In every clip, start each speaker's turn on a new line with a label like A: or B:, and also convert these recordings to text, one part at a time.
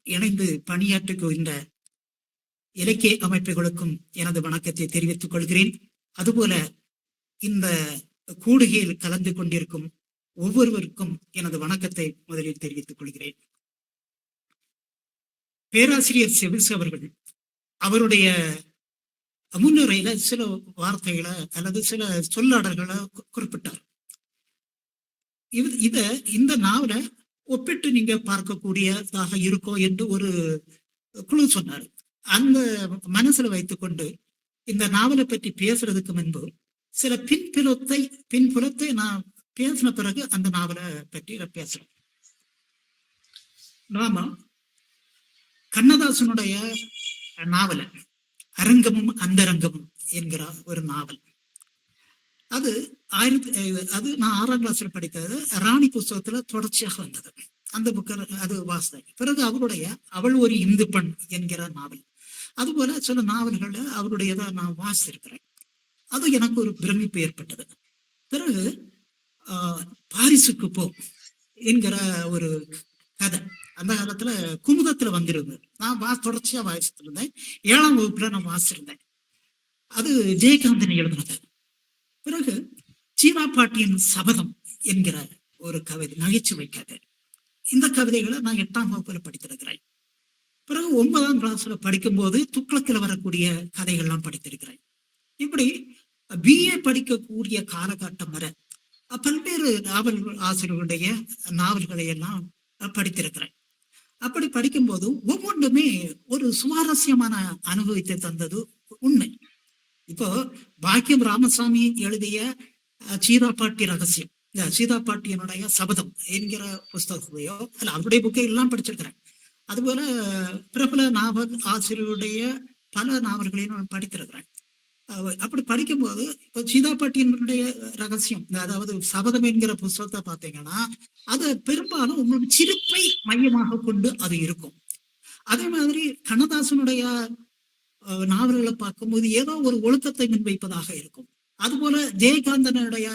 A: இணைந்து பணியாற்றுகின்ற இலக்கிய அமைப்புகளுக்கும் எனது வணக்கத்தை தெரிவித்துக் கொள்கிறேன். அதுபோல இந்த கூடுகையில் கலந்து கொண்டிருக்கும் ஒவ்வொருவருக்கும் எனது வணக்கத்தை முதலில் தெரிவித்துக் கொள்கிறேன். பேராசிரியர் செவில்ஸ் அவர்கள் அவருடைய முன்னுரையில சில வார்த்தைகளை அல்லது சில சொல்லாடல்களை குறிப்பிட்டார். இந்த நாவலை ஒப்பிட்டு நீங்க பார்க்கக்கூடியதாக இருக்கும் என்று ஒரு குழு சொன்னார். அந்த மனசுல வைத்துக் கொண்டு இந்த நாவலை பற்றி பேசுறதுக்கு முன்பு சில பின்புலத்தை நான் பேசின பிறகு அந்த நாவலை பற்றி பேசுறேன். நாம கண்ணதாசனுடைய நாவல அரங்கமும் அந்தரங்கமும் என்கிற ஒரு நாவல், அது நான் 6ஆம் கிளாஸ்ல படித்தது. ராணி புஸ்தகத்துல தொடர்ச்சியாக வந்தது. அந்த புக்க அது வாசித்தேன். பிறகு அவருடைய அவள் ஒரு இந்து பெண் என்கிற நாவல், அதுபோல சில நாவல்களை அவருடையதை நான் வாசித்திருக்கிறேன். அது எனக்கு ஒரு பிரமிப்பு ஏற்பட்டது. பிறகு பாரிசுக்கு போ என்கிற ஒரு கதை அந்த காலத்துல குமுதத்துல வந்திருந்தது. நான் தொடர்ச்சியா வாசிட்டு இருந்தேன். 7ஆம் வகுப்புல நான் வாசிச்சிருந்தேன். அது ஜெயகாந்தன் எழுதினது. பிறகு சீனா பாட்டியின் சபதம் என்கிற ஒரு கவிதை, நகைச்சுவை கதை. இந்த கவிதைகளை நான் 8ஆம் வகுப்புல படித்திருக்கிறேன். பிறகு 9ஆம் கிளாஸ்ல படிக்கும்போது துக்ளக்கில் வரக்கூடிய கதைகள்லாம் படித்திருக்கிறேன். இப்படி BA படிக்கக்கூடிய காலகட்டம் வரை பல்வேறு நாவல் ஆசிரியர்களுடைய நாவல்களை எல்லாம் படித்திருக்கிறேன். அப்படி படிக்கும்போது ஒவ்வொன்றுமே ஒரு சுவாரஸ்யமான அனுபவத்தை தந்தது உண்மை. இப்போ பாக்கியம் ராமசாமி எழுதிய சீதாப்பாட்டி ரகசியம், சீதாப்பாட்டியனுடைய சபதம் என்கிற புஸ்தகத்தையோ அல்ல அவருடைய புக்கை எல்லாம் படிச்சிருக்கிறேன். அதுபோல பிரபல நாவல் ஆசிரியருடைய பல நாவல்களையும் நான் படித்திருக்கிறேன். அப்படி படிக்கும்போது இப்போ சீதாப்பாட்டியனுடைய ரகசியம், அதாவது சபதம் என்கிற புஸ்தகத்தை பார்த்தீங்கன்னா அது பெரும்பாலும் உங்களுக்கு சிரிப்பை மையமாக கொண்டு அது இருக்கும். அதே மாதிரி கண்ணதாசனுடைய நாவல்களை பார்க்கும்போது ஏதோ ஒரு ஒழுக்கத்தை முன்வைப்பதாக இருக்கும். அதுபோல ஜெயகாந்தனுடைய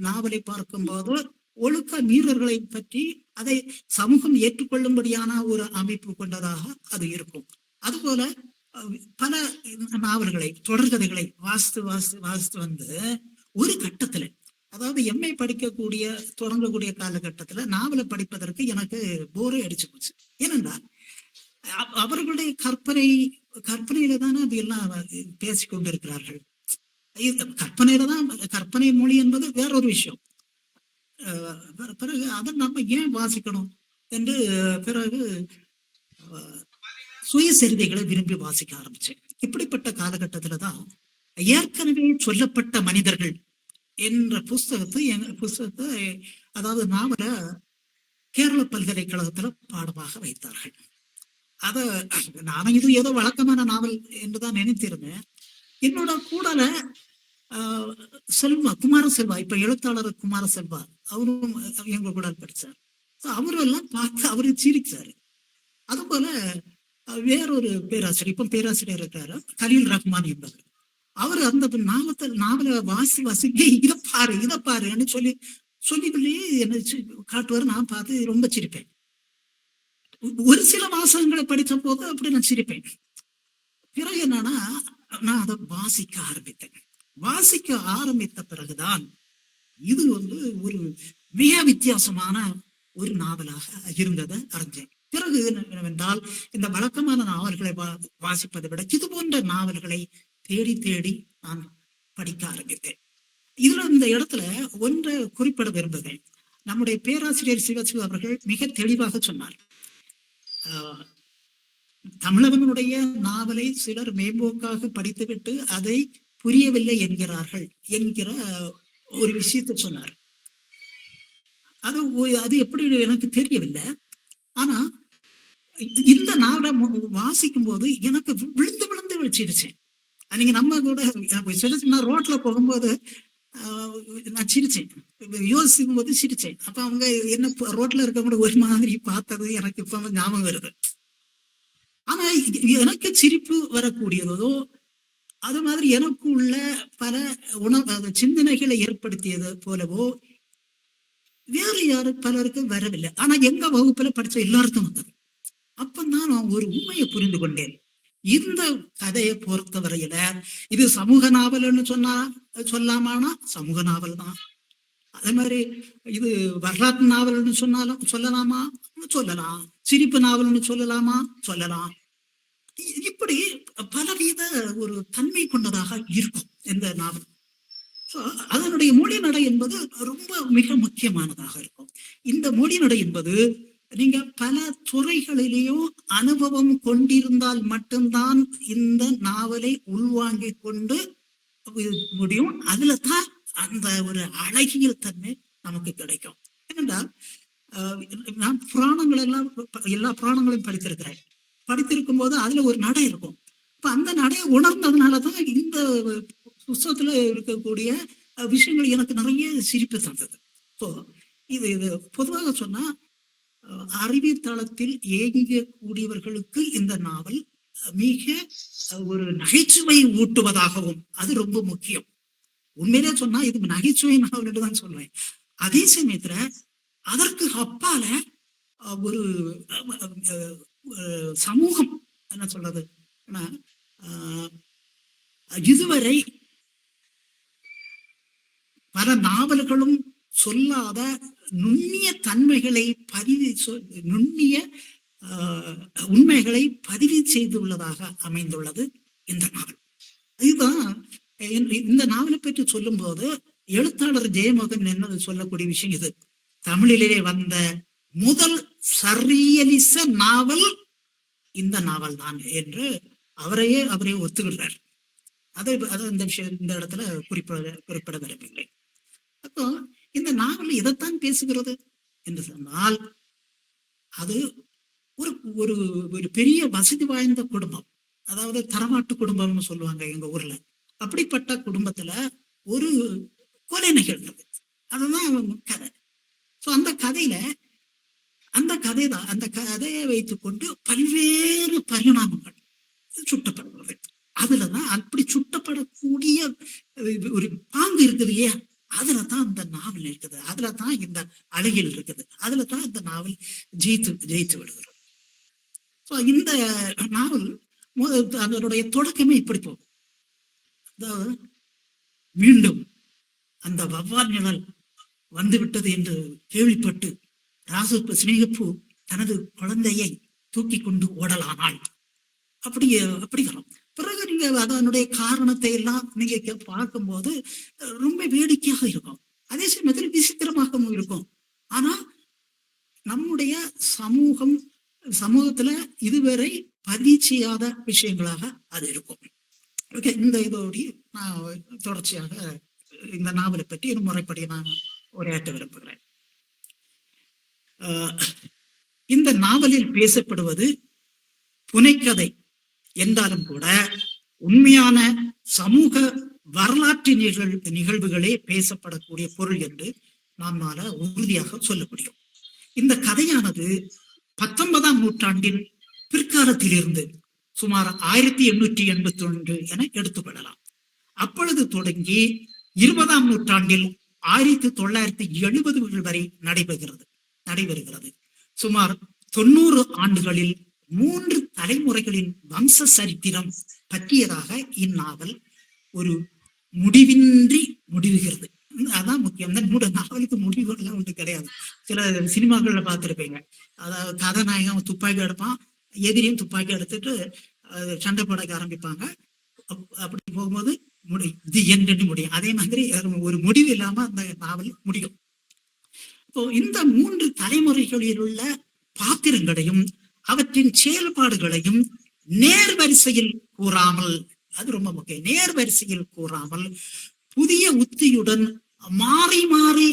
A: நாவலை பார்க்கும்போது ஒழுக்க மீறல்களை பற்றி அதை சமூகம் ஏற்றுக்கொள்ளும்படியான ஒரு அமைப்பு கொண்டதாக அது இருக்கும். அதுபோல பல நாவல்களை தொடர்கதைகளை வாசித்து வந்து ஒரு கட்டத்துல, அதாவது MA படிக்கக்கூடிய தொடங்கக்கூடிய காலகட்டத்துல நாவலை படிப்பதற்கு எனக்கு போரே அடிச்சு போச்சு. ஏனென்றால் அவர்களுடைய கற்பனையில தானே அது எல்லாம் பேசிக்கொண்டிருக்கிறார்கள். கற்பனையில தான், கற்பனை மொழி என்பது வேறொரு விஷயம். பிறகு அதை நம்ம ஏன் வாசிக்கணும் என்று பிறகு சுயசரிதைகளை விரும்பி வாசிக்க ஆரம்பிச்சேன். இப்படிப்பட்ட காலகட்டத்துலதான் ஏற்கனவே சொல்லப்பட்ட மனிதர்கள் என்ற புஸ்தகத்தை அதாவது நாவல கேரள பல்கலைக்கழகத்துல பாடமாக வைத்தார்கள். நானும் இது ஏதோ வழக்கமான நாவல் என்றுதான் நினைத்திருந்தேன். என்னோட கூடல குமார செல்வா, இப்ப எழுத்தாளர் குமார செல்வா, அவரும் எங்க கூட படிச்சார். அவரும் எல்லாம் பார்த்து அவரு சிரிச்சாரு. அதுபோல வேறொரு பேராசிரியர், இப்ப பேராசிரியர் இருக்காரு, கலீல் ரஹ்மான் என்பவர். அவர் அந்த நாவலை வாசிக்க இதை பாருன்னு சொல்லி என்ன காட்டுவாரு. நான் பார்த்து ரொம்ப சிரிப்பேன். ஒரு சில வாசகங்களை படித்த போது அப்படி நான் சிரிப்பேன். பிறகு என்னன்னா நான் அதை வாசிக்க ஆரம்பித்த பிறகுதான் இது ஒரு மிக வித்தியாசமான ஒரு நாவலாக இருந்ததை அறிஞ்சேன். பிறகு என்னவென்றால் இந்த வழக்கமான நாவல்களை வாசிப்பதை விட இது போன்ற நாவல்களை தேடி தேடி நான் படிக்க ஆரம்பித்தேன். இதுல இந்த இடத்துல ஒன்றை குறிப்பிட விரும்புகிறேன். நம்முடைய பேராசிரியர் சிவசிவ அவர்கள் மிக தெளிவாக சொன்னார். தமிழகனுடைய நாவலை சிலர் மேம்போக்காக படித்துவிட்டு அதை புரியவில்லை என்கிறார்கள் என்கிற ஒரு விஷயத்தை சொன்னார். அது எப்படி எனக்கு தெரியவில்லை. ஆனா இந்த நாவலை வாசிக்கும் போது எனக்கு விழுந்து வச்சிருச்சேன். நீங்க நம்ம கூட நான் ரோட்ல போகும்போது நான் சிரிச்சேன், யோசிக்கும் போது சிரிச்சேன். அப்ப அவங்க என்ன ரோட்ல இருக்கவங்க ஒரு மாதிரி பார்த்தது எனக்கு இப்ப ஞாபகம் வருது. ஆனா எனக்கு சிரிப்பு வரக்கூடியதோ அது மாதிரி எனக்கு உள்ள பல சிந்தனைகளை ஏற்படுத்தியது போலவோ வேறு பலருக்கு வரவில்லை. ஆனா எங்க வகுப்புல படிச்ச எல்லாருக்கும் வந்தது. அப்ப நான் நான் ஒரு உண்மையை புரிந்து கொண்டேன். இந்த கதையை பொறுத்தவரையில இது சமூக நாவல்னு சொல்லாமானா சமூக நாவல் தான். அதே மாதிரி இது வரலாற்று நாவல்னு சொல்லலாமா, சொல்லலாம். சிரிப்பு நாவல்னு சொல்லலாம். இப்படி பலவித ஒரு தன்மை கொண்டதாக இருக்கும் இந்த நாவல். அதனுடைய மொழி நடை என்பது ரொம்ப மிக முக்கியமானதாக இருக்கும். இந்த மொழி நடை என்பது நீங்க பல துறைகளிலேயும் அனுபவம் கொண்டிருந்தால் மட்டும்தான் இந்த நாவலை உள்வாங்கிக் கொண்டு முடியும். அதுல தான் அந்த ஒரு அழகியல் தன்மை நமக்கு கிடைக்கும். ஏனென்றால் நான் புராணங்கள் எல்லாம் எல்லா புராணங்களையும் படித்திருக்கும் போது அதுல ஒரு நடை இருக்கும். இப்ப அந்த நடையை உணர்ந்ததுனாலதான் இந்த புத்தகத்துல இருக்கக்கூடிய விஷயங்கள் எனக்கு நிறைய சிரிப்பு தந்தது. இப்போ இது பொதுவாக சொன்னா அறிவுத்தளத்தில் இயங்கக்கூடியவர்களுக்கு இந்த நாவல் மிக ஒரு நகைச்சுவை ஊட்டுவதாகவும் அது ரொம்ப முக்கியம். உண்மையிலே சொன்னா இது நகைச்சுவை நாவல் தான் சொல்றேன். அதே சமயத்துல அதற்கு அப்பால ஒரு சமூகம் என்ன சொல்றது, இதுவரை பல நாவல்களும் சொல்லாத நுண்ணிய தன்மைகளை நுண்ணிய உண்மைகளை பதிவு செய்துள்ளதாக அமைந்துள்ளது இந்த நாவல். இதுதான் இந்த நாவலை பற்றி சொல்லும் போது எழுத்தாளர் ஜெயமோகன் என்னது சொல்லக்கூடிய விஷயம் இது. தமிழிலே வந்த முதல் சர்ரியலிச நாவல் இந்த நாவல் தான் என்று அவரையே ஒத்துக்கின்றார். அதை இந்த விஷயம் இந்த இடத்துல குறிப்பிட விரும்பவில்லை. அப்போ இந்த நாவல் இதைத்தான் பேசுகிறது என்று சொன்னால் அது ஒரு ஒரு ஒரு பெரிய வசதி வாய்ந்த குடும்பம், அதாவது தரமாட்டு குடும்பம்னு சொல்லுவாங்க எங்க ஊர்ல. அப்படிப்பட்ட குடும்பத்துல ஒரு கொலை நிகழ்ந்தது. அதுதான் கதை. அந்த கதையை வைத்துக் கொண்டு பல்வேறு பரிணாமங்கள் சுட்டப்படுகிறது. அதுலதான் அப்படி சுட்டப்படக்கூடிய ஒரு பாங்கு இருக்குது இல்லையா, அதுலதான் இந்த நாவல் இருக்குது. அதுலதான் இந்த அழகில் இருக்குது. அதுலதான் இந்த நாவல் ஜெயித்து விடுகிறது. இந்த நாவல் அதனுடைய தொடக்கமே இப்படி போகும். அதாவது மீண்டும் அந்த வவ்வால் நிழல் வந்துவிட்டது என்று கேள்விப்பட்டு சினேகப்பூ தனது குழந்தையை தூக்கி கொண்டு ஓடலானாள். அப்படி வரும். பிறகு நீங்க அதனுடைய காரணத்தை எல்லாம் நீங்க பார்க்கும்போது ரொம்ப வேடிக்கையாக இருக்கும். அதே சமயத்தில் விசித்திரமாகவும் இருக்கும். ஆனா நம்முடைய சமூகத்துல இதுவரை பதிவு செய்யாத விஷயங்களாக அது இருக்கும். ஓகே, இந்த இதோடு நான் தொடர்ச்சியாக இந்த நாவலை பற்றி ஒரு முறைப்படி நான் உரையாற்ற விரும்புகிறேன். இந்த நாவலில் பேசப்படுவது புனைக்கதை என்றாலும் கூட உண்மையான சமூக வரலாற்று நிகழ்வுகளே பேசப்படக்கூடிய பொருள் என்று நம்மால உறுதியாக சொல்ல முடியும். இந்த கதையானது 19ஆம் நூற்றாண்டின் பிற்காலத்திலிருந்து சுமார் 1881 என எடுத்துக்கொள்ளலாம். அப்பொழுது தொடங்கி 20ஆம் நூற்றாண்டில் 1970 வரை நடைபெறுகிறது. சுமார் 90 ஆண்டுகளில் 3 தலைமுறைகளின் வம்ச சரித்திரம் பற்றியதாக இந்நாவல் ஒரு முடிவின்றி முடிவுகிறது. அதான் முக்கியம். இந்த நாவலுக்கு முடிவுகள்லாம் ஒன்று கிடையாது. சில சினிமாக்கள்ல பார்த்திருப்பீங்க, அதாவது கதாநாயகன் துப்பாக்கி எடுப்பான், எதிரியும் துப்பாக்கி எடுத்துட்டு சண்டை போடக்க ஆரம்பிப்பாங்க. அப்படி போகும்போது இது என்று முடியும். அதே மாதிரி ஒரு முடிவு இல்லாம அந்த நாவல் முடியும். இப்போ இந்த 3 தலைமுறைகளில் உள்ள பாத்திரங்களையும் அவற்றின் செயல்பாடுகளையும் நேர்வரிசையில் கூறாமல், அது ரொம்ப முக்கியம், நேர்வரிசையில் கூறாமல் புதிய உத்தியுடன் மாறி மாறி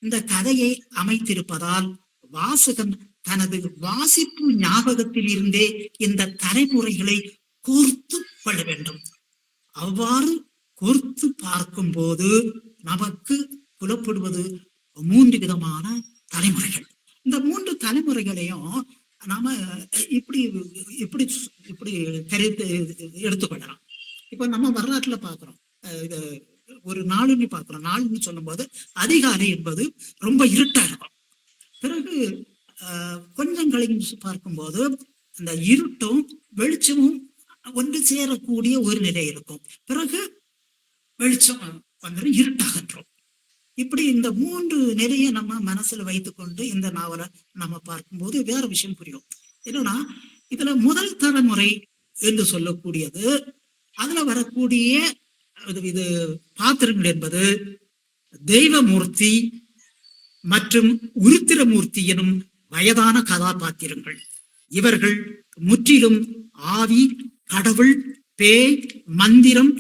A: இந்த கதையை அமைத்திருப்பதால் வாசகன் தனது வாசிப்பு ஞாபகத்தில் இருந்தே இந்த தலைமுறைகளை கோர்த்து கொள்ள வேண்டும். அவ்வாறு கோர்த்து பார்க்கும் போது நமக்கு புலப்படுவது 3 விதமான தலைமுறைகள். இந்த 3 தலைமுறைகளையும் நாம இப்படி இப்படி இப்படி தெரிந்து எடுத்துக்கொள்ளலாம். இப்ப நம்ம வரலாற்றுல பாக்குறோம், ஒரு நாளுன்னு பாக்குறோம். நாளுன்னு சொல்லும் போது அதிகாலை என்பது ரொம்ப இருட்டா இருக்கும். பிறகு கொஞ்சம் கழிஞ்சு பார்க்கும்போது இந்த இருட்டும் வெளிச்சமும் ஒன்று சேரக்கூடிய ஒரு நிலை இருக்கும். பிறகு வெளிச்சம் வந்துடும், இருட்டாகன்றோம். இப்படி இந்த 3 நிலையை நம்ம மனசுல வைத்துக்கொண்டு இந்த நாவலை நம்ம பார்க்கும்போது வேற விஷயம் புரியும். என்னன்னா, இதுல முதல் தலைமுறை என்று சொல்லக்கூடியது, அதுல வரக்கூடிய இது பாத்திரங்கள் என்பது தெய்வமூர்த்தி மற்றும் உருத்திரமூர்த்தி எனும் வயதான கதாபாத்திரங்கள். இவர்கள் முற்றிலும் ஆவி, கடவுள், பேய், மந்திரம்,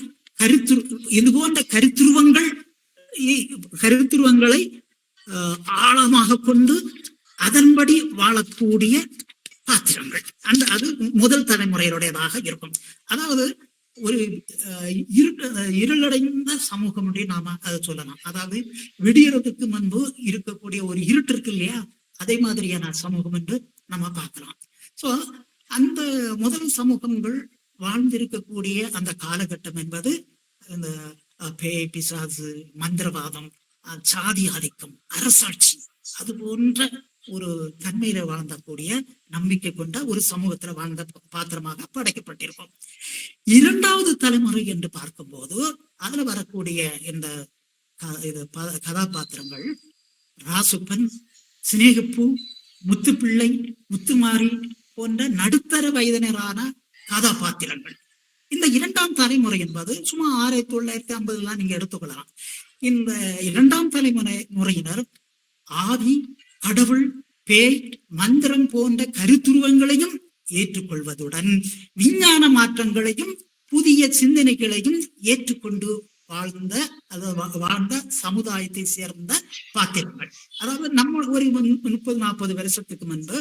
A: இது போன்ற கருத்துருவங்களை ஆழமாக கொண்டு அதன்படி வாழக்கூடிய பாத்திரங்கள். அது முதல் தலைமுறையுடையதாக இருக்கும். அதாவது ஒரு இருளடைந்த சமூகம் என்று நாம அதை சொல்லலாம். அதாவது விடியறதுக்கு முன்பு இருக்கக்கூடிய ஒரு இருட்டு இருக்கு இல்லையா, அதே மாதிரியான சமூகம் என்று நம்ம பார்க்கலாம். சோ அந்த முதல் சமூகங்கள் வாழ்ந்திருக்கக்கூடிய அந்த காலகட்டம் என்பது இந்த பேய், பிசாசு, மந்திரவாதம், சாதி ஆதிக்கம், அரசாட்சி, அது போன்ற ஒரு தன்மையில வாழ்ந்தக்கூடிய நம்பிக்கை கொண்ட ஒரு சமூகத்துல வாழ்ந்த பாத்திரமாக படைக்கப்பட்டிருக்கும். இரண்டாவது தலைமுறை என்று பார்க்கும்போது அதுல வரக்கூடிய இந்த கதாபாத்திரங்கள் ராசுப்பன், சினேகப்பூ, முத்துப்பிள்ளை, முத்துமாரி போன்ற நடுத்தர வயதினரான கதாபாத்திரங்கள். இந்த இரண்டாம் தலைமுறை என்பது சும்மா 1950 நீங்க எடுத்துக்கொள்ளலாம். இந்த இரண்டாம் முறையினர் ஆவி, கடவுள், பேய், மந்திரம் போன்ற கருத்துருவங்களையும் ஏற்றுக்கொள்வதுடன் விஞ்ஞான மாற்றங்களையும் புதிய சிந்தனைகளையும் ஏற்றுக்கொண்டு வாழ்ந்த சமுதாயத்தை சேர்ந்த பாத்திரங்கள். அதாவது நம்ம ஒரு 30-40 வருஷத்துக்கு முன்பு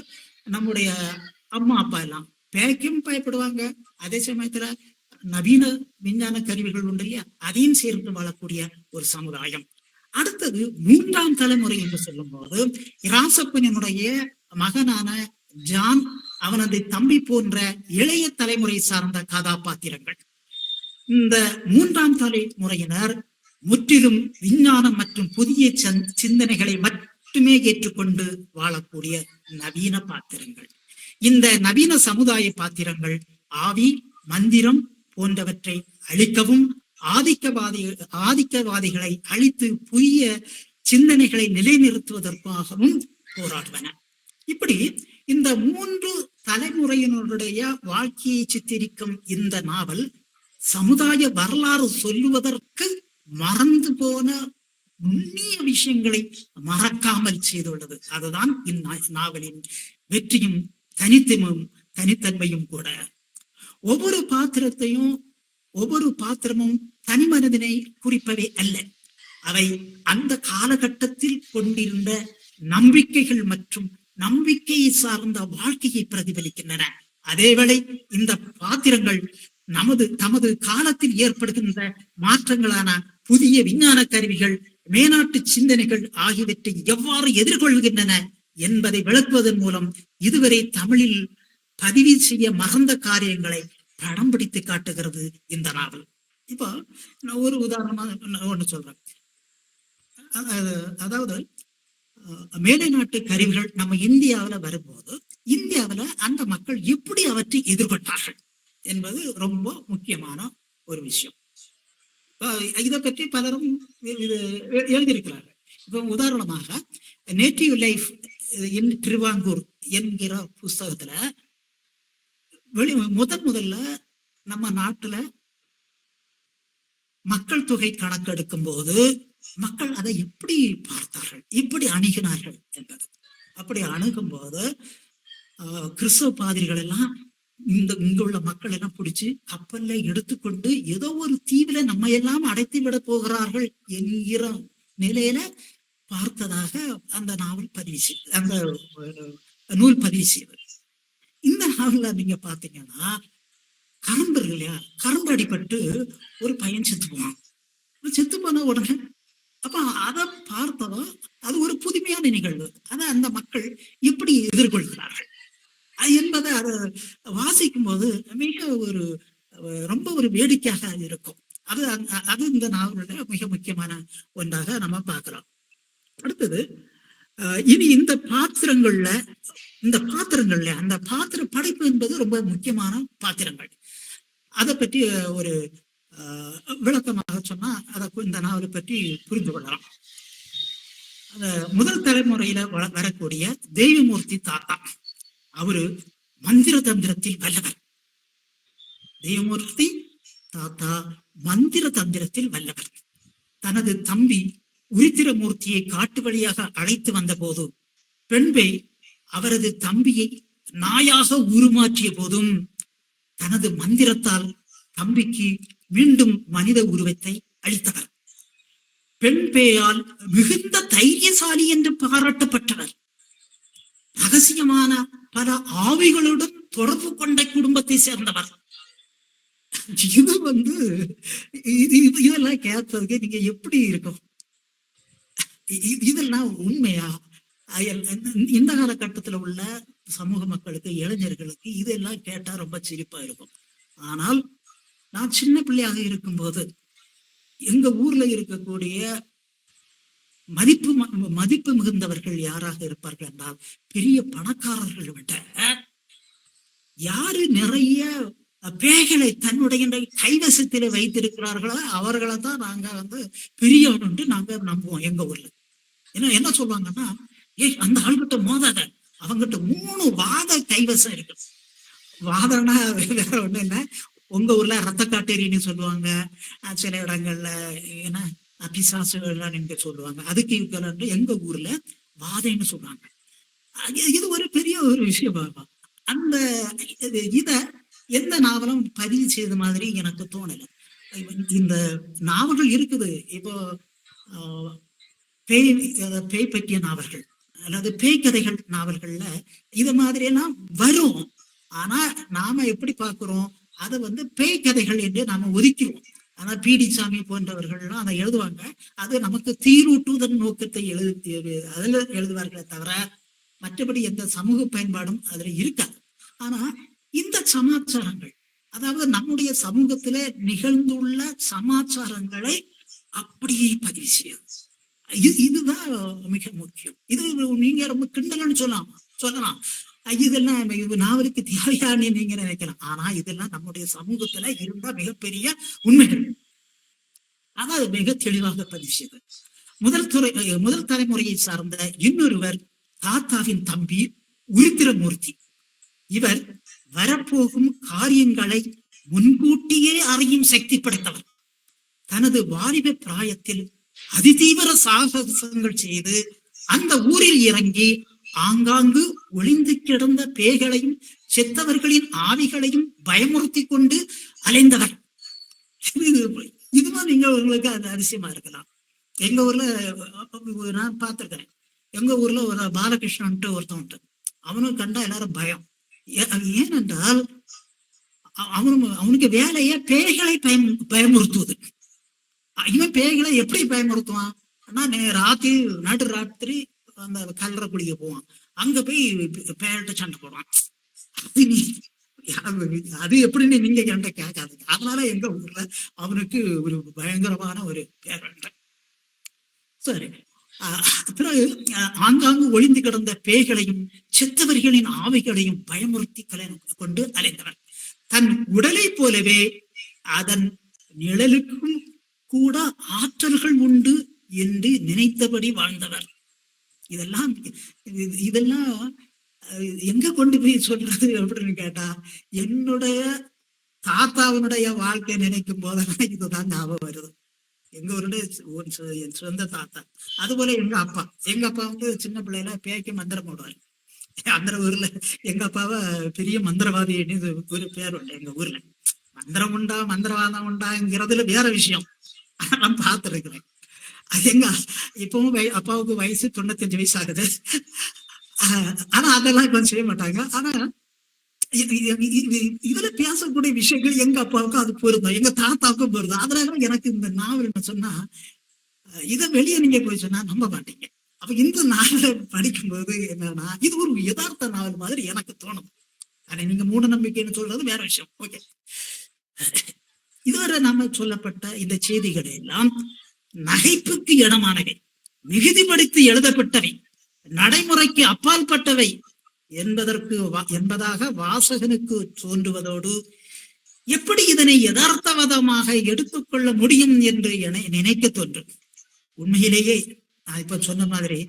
A: நம்முடைய அம்மா அப்பா எல்லாம் பேய்க்கும் பயப்படுவாங்க. அதே சமயத்துல நவீன விஞ்ஞான கருவிகள் உண்டு இல்லையா, அதையும் சேர்ந்து வாழக்கூடிய ஒரு சமுதாயம். அடுத்தது மூன்றாம் தலைமுறை என்று சொல்லும் போது இராசப்பனினுடைய மகனான ஜான், அவனது தம்பி போன்ற இளைய தலைமுறை சார்ந்த கதாபாத்திரங்கள். இந்த மூன்றாம் தலைமுறையினர் முற்றிலும் விஞ்ஞானம் மற்றும் புதிய சிந்தனைகளை மட்டுமே ஏற்றுக்கொண்டு வாழக்கூடிய நவீன பாத்திரங்கள். இந்த நவீன சமுதாய பாத்திரங்கள் ஆவி, மந்திரம் போன்றவற்றை அழிக்கவும் ஆதிக்கவாதிகளை அழித்து புதிய சிந்தனைகளை நிலைநிறுத்துவதற்காகவும் போராடுவன. இப்படி இந்த 3 தலைமுறையினருடைய வாழ்க்கையை சித்தரிக்கும் இந்த நாவல் சமுதாய வரலாறு சொல்லுவதற்கு மறந்து போன நுண்ணிய விஷயங்களை மறக்காமல் செய்துள்ளது. அதுதான் இந்நாவலின் வெற்றியும் தனித்தன்மையும் கூட. ஒவ்வொரு பாத்திரமும் தனி மனிதனை குறிப்பவை அல்ல. அவை அந்த காலகட்டத்தில் கொண்டிருந்த நம்பிக்கைகள் மற்றும் நம்பிக்கையை சார்ந்த வாழ்க்கையை பிரதிபலிக்கின்றன. அதேவேளை இந்த பாத்திரங்கள் தமது காலத்தில் ஏற்படுகின்ற மாற்றங்களான புதிய விஞ்ஞான கருவிகள், மேனாட்டு சிந்தனைகள் ஆகியவற்றை எவ்வாறு எதிர்கொள்கின்றன என்பதை விளக்குவதன் மூலம் இதுவரை தமிழில் பதிவு செய்ய மறந்த காரியங்களை படம் பிடித்து காட்டுகிறது இந்த நாவல். இப்போ நான் ஒரு உதாரணமா ஒண்ணு சொல்றேன். அதாவது மேலை நாட்டு கருவிகள் நம்ம இந்தியாவில் வரும்போது இந்தியாவில் அந்த மக்கள் எப்படி அவற்றை எதிர்கொண்டார்கள் என்பது ரொம்ப முக்கியமான ஒரு விஷயம். இதை பற்றி பலரும் எழுதியிருக்கிறார்கள். இப்போ உதாரணமாக நேட்டிவ் லைஃப் இன் திருவாங்கூர் என்கிற புஸ்தகத்துல முதல்ல நம்ம நாட்டுல மக்கள் தொகை கணக்கெடுக்கும் போது மக்கள் அதை எப்படி பார்த்தார்கள், எப்படி அணுகினார்கள் என்பது. அப்படி அணுகும் போது கிறிஸ்தவ பாதிரிகள் எல்லாம் இங்குள்ள மக்கள் எல்லாம் பிடிச்சு கப்பல்ல எடுத்துக்கொண்டு ஏதோ ஒரு தீவில நம்ம எல்லாம் அடைத்து விட போகிறார்கள் என்கிற நிலையில பார்த்ததாக அந்த நாவல் அந்த நூல் பதிவு செய்வது. இந்த நாவல்ல நீங்க பாத்தீங்கன்னா கரும்பு இருக்கு இல்லையா, கரும்பு அடிபட்டு ஒரு பையன் செத்து போன உடனே அப்ப அதை பார்த்ததோ அது ஒரு புதுமையான நிகழ்வு. அதை அந்த மக்கள் எப்படி எதிர்கொள்கிறார்கள் என்பதை அதை வாசிக்கும் போது ரொம்ப ஒரு வேடிக்கையாக இருக்கும். அது இந்த நாவலுடைய மிக முக்கியமான ஒன்றாக நம்ம பார்க்கிறோம். அடுத்தது இனி இந்த பாத்திரங்கள்ல அந்த பாத்திர படைப்பு என்பது ரொம்ப முக்கியமான பாத்திரங்கள். அதை பற்றி ஒரு விளக்கமாக சொன்னா இந்த நாவலை பற்றி புரிந்து கொள்ளலாம். முதல் தலைமுறையில வரக்கூடிய தெய்வமூர்த்தி தாத்தா, அவரு மந்திர தந்திரத்தில் வல்லவர். தெய்வமூர்த்தி தாத்தா மந்திர தந்திரத்தில் வல்லவர். தனது தம்பி உருத்திரமூர்த்தியை காட்டு வழியாக அழைத்து வந்த போது பெண்பை அவரது தம்பியை நாயாக உருமாற்றிய போதும் தனது மந்திரத்தால் தம்பிக்கு மீண்டும் மனித உருவத்தை அளித்தவர். பெண் பேயால் மிகுந்த தைரியசாலி என்று பாராட்டப்பட்டவர். ரகசியமான பல ஆவிகளுடன் தொடர்பு கொண்ட குடும்பத்தை சேர்ந்தவர். இதெல்லாம் கேட்பதுக்கு நீங்க எப்படி இருக்கும்? இதெல்லாம் உண்மையா? இந்த காலகட்டத்துல உள்ள சமூக மக்களுக்கு, இளைஞர்களுக்கு இதெல்லாம் கேட்டா ரொம்ப சிரிப்பா இருக்கும். ஆனால் நான் சின்ன பிள்ளையாக இருக்கும்போது எங்க ஊர்ல இருக்கக்கூடிய மதிப்பு மிகுந்தவர்கள் யாராக இருப்பார்கள் என்றால், பெரிய பணக்காரர்கள் விட யாரு நிறைய பேய்களை தன்னுடைய கைவசத்திலே வைத்திருக்கிறார்களோ அவர்களை தான் நாங்க பெரியவன் நாங்க நம்புவோம். எங்க ஊர்ல என்ன சொல்லுவாங்கன்னா, அந்த ஆள்கிட்ட மோதாத, அவங்கிட்ட 3 வாத கைவசம் இருக்கு. வாதம்னா வேற ஒண்ணு இல்லை. உங்க ஊர்ல ரத்த காட்டேரின்னு சொல்லுவாங்க, சில இடங்கள்ல என்ன பிசாசுகள்லாம் நீங்க சொல்லுவாங்க. அதுக்கு எங்க ஊர்ல வாதைன்னு சொல்லுவாங்க. இது ஒரு பெரிய ஒரு விஷயம். அந்த இத எந்த நாவலும் பதிவு செய்த மாதிரி எனக்கு தோணல. இந்த நாவல்கள் இருக்குது. இப்போ பேய் பற்றிய நாவல்கள் அல்லது பேய் கதைகள் நாவல்கள்ல இது மாதிரி எல்லாம் வரும். ஆனா நாம எப்படி பார்க்கிறோம், அதை பேய் கதைகள் என்று நாம ஒதுக்கிறோம். ஆனா பீடிசாமி போன்றவர்கள்லாம் அதை எழுதுவாங்க. அது நமக்கு தீரூட்டுவதன் நோக்கத்தை அதுல எழுதுவார்களே தவிர மற்றபடி எந்த சமூக பயன்பாடும் அதுல இருக்காது. ஆனா இந்த சமாச்சாரங்கள், அதாவது நம்முடைய சமூகத்திலே நிகழ்ந்துள்ள சமாச்சாரங்களை அப்படியே பதிவு செய்யாது. இதுதான் மிக முக்கியம். இது நீங்க ரொம்ப கிண்டலன்னு சொல்லலாம். இதெல்லாம் நாவலுக்கு தேவையானு நீங்க நினைக்கலாம். ஆனா இதெல்லாம் நம்முடைய சமூகத்துல இருந்த மிகப்பெரிய உண்மைகள். ஆனா அது மிக தெளிவாக பதிவு செய்து. முதல் தலைமுறையை சார்ந்த இன்னொருவர் தாத்தாவின் தம்பி உருத்திரமூர்த்தி. இவர் வரப்போகும் காரியங்களை முன்கூட்டியே அறியும் சக்தி படைத்தவர். தனது வாலிப பிராயத்தில் அதிதீவிர சாகசங்கள் செய்து அந்த ஊரில் இறங்கி ஆங்காங்கு ஒளிந்து கிடந்த பேய்களையும் செத்தவர்களின் ஆவிகளையும் பயமுறுத்தி கொண்டு அலைந்தவர். இதுதான் நீங்க உங்களுக்கு அது அதிசயமா இருக்கலாம். எங்க ஊர்ல நான் பார்த்திருக்கிறேன். எங்க ஊர்ல ஒரு பாலகிருஷ்ணன்ட்டு ஒருத்தன் உண்டு. அவனும் கண்டா எல்லாரும் பயம். ஏனென்றால் அவனுக்கு வேலைய பேய்களை பயமுறுத்துவது. இவன் பேய்களை எப்படி பயமுறுத்துவான்? நடு ராத்திரி அந்த கல்லறை குடிக்க போவான். அங்க போய் பேய்கிட்ட சண்டை போடுவான். அது எப்படின்னு நீங்க என்கிட்ட கேட்காது. அதனால எங்க ஊர்ல அவனுக்கு ஒரு பயங்கரமான ஒரு பேர் உண்டு. சரி, பிறகு ஆங்காங்கு ஒளிந்து கிடந்த பேய்களையும் செத்தவர்களின் ஆவிகளையும் பயமுறுத்தி கொண்டு அலைந்தவர். தன் உடலை போலவே அதன் நிழலுக்கும் கூட ஆற்றல்கள் உண்டு என்று நினைத்தபடி வாழ்ந்தவர். இதெல்லாம் எங்க கொண்டு போய் சொல்றது அப்படின்னு கேட்டா, என்னுடைய தாத்தாவினுடைய வாழ்க்கையை நினைக்கும் போதெல்லாம் இதுதான் ஞாபகம் வருது. எங்க ஊருடைய என் சொந்த தாத்தா. அதுபோல எங்க அப்பா சின்ன பிள்ளையில பேய்க்கு மந்திரம் போடுவாரு. அந்த ஊர்ல எங்க அப்பாவை பெரிய மந்திரவாதின்னு ஒரு பேர் உண்டு எங்க ஊர்ல. மந்திரம் உண்டா மந்திரவாதம் உண்டாங்கிறதுல வேற விஷயம் நான் பார்த்துருக்கிறேன். அது இப்பவும் அப்பாவுக்கு வயசு 95 வயசு ஆகுது. ஆனா அதெல்லாம் கொஞ்சம் செய்ய மாட்டாங்க. ஆனா இதுல பேசக்கூடிய விஷயங்கள் எங்க அப்பாவுக்கும் அது பொருந்தும், எங்க தாத்தாவுக்கும் பொருந்தும். அதனால எனக்கு இந்த நாவல் சொன்னா இதை வெளியே நீங்க போய் சொன்னா நம்ப மாட்டீங்க. அப்ப இந்த நாவலை படிக்கும்போது என்னன்னா, இது ஒரு யதார்த்த நாவல் மாதிரி எனக்கு தோணும். ஆனா நீங்க மூட நம்பிக்கைன்னு சொல்றது வேற விஷயம். ஓகே, இதுவரை நாம சொல்லப்பட்ட இந்த செய்திகள் எல்லாம் நகைப்புக்கு இடமானவை, மிகுதிப்படுத்தி எழுதப்பட்டவை, நடைமுறைக்கு அப்பாற்பட்டவை என்பதாக வாசகனுக்கு தோன்றுவதோடு எப்படி இதனை யதார்த்தவாதமாக எடுத்துக்கொள்ள முடியும் என்று நினைக்க தோன்றும். உண்மையிலேயே நான் இப்ப சொன்ன மாதிரி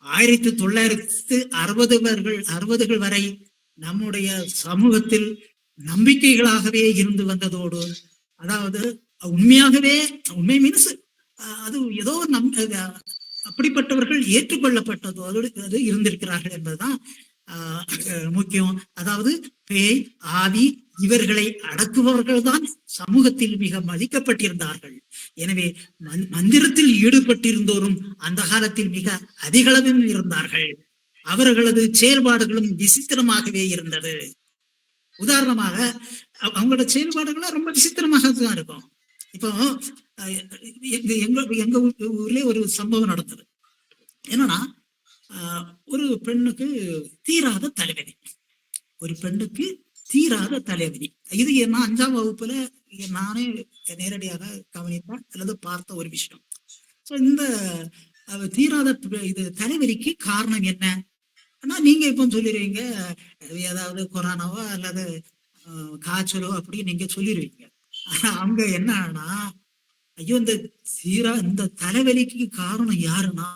A: 1960கள் வரை நம்முடைய சமூகத்தில் நம்பிக்கைகளாகவே இருந்து வந்ததோடு, அதாவது உண்மை மீன்ஸ் அது ஏதோ அப்படிப்பட்டவர்கள் ஏற்றுக்கொள்ளப்பட்டதோடு அது இருந்திருக்கிறார்கள் என்பதுதான் முக்கியம். அதாவது பேய், ஆவி இவர்களை அடக்குபவர்கள் தான் சமூகத்தில் மிக மதிக்கப்பட்டிருந்தார்கள். எனவே மந்திரத்தில் ஈடுபட்டிருந்தோரும் அந்த காலத்தில் மிக அதிகளவில் இருந்தார்கள். அவர்களது செயல்பாடுகளும் விசித்திரமாகவே இருந்தது. உதாரணமாக அவங்களோட செயல்பாடுகளும் ரொம்ப விசித்திரமாக தான் இருக்கும். இப்போ எங்க ஊர்லயே ஒரு சம்பவம் நடந்தது. என்னன்னா, ஒரு பெண்ணுக்கு தீராத தலைவலி. இது நான் 5ஆம் வகுப்புல நானே நேரடியாக கவனித்த அல்லது பார்த்த ஒரு விஷயம். இந்த தீராத தலைவலிக்கு காரணம் என்ன? ஆனா நீங்க இப்ப சொல்லிடுவீங்க, ஏதாவது கொரோனாவோ அல்லது காய்ச்சலோ அப்படின்னு நீங்க சொல்லிடுவீங்க. அவங்க என்னன்னா, ஐயோ இந்த தலைவலிக்கு காரணம் யாருன்னா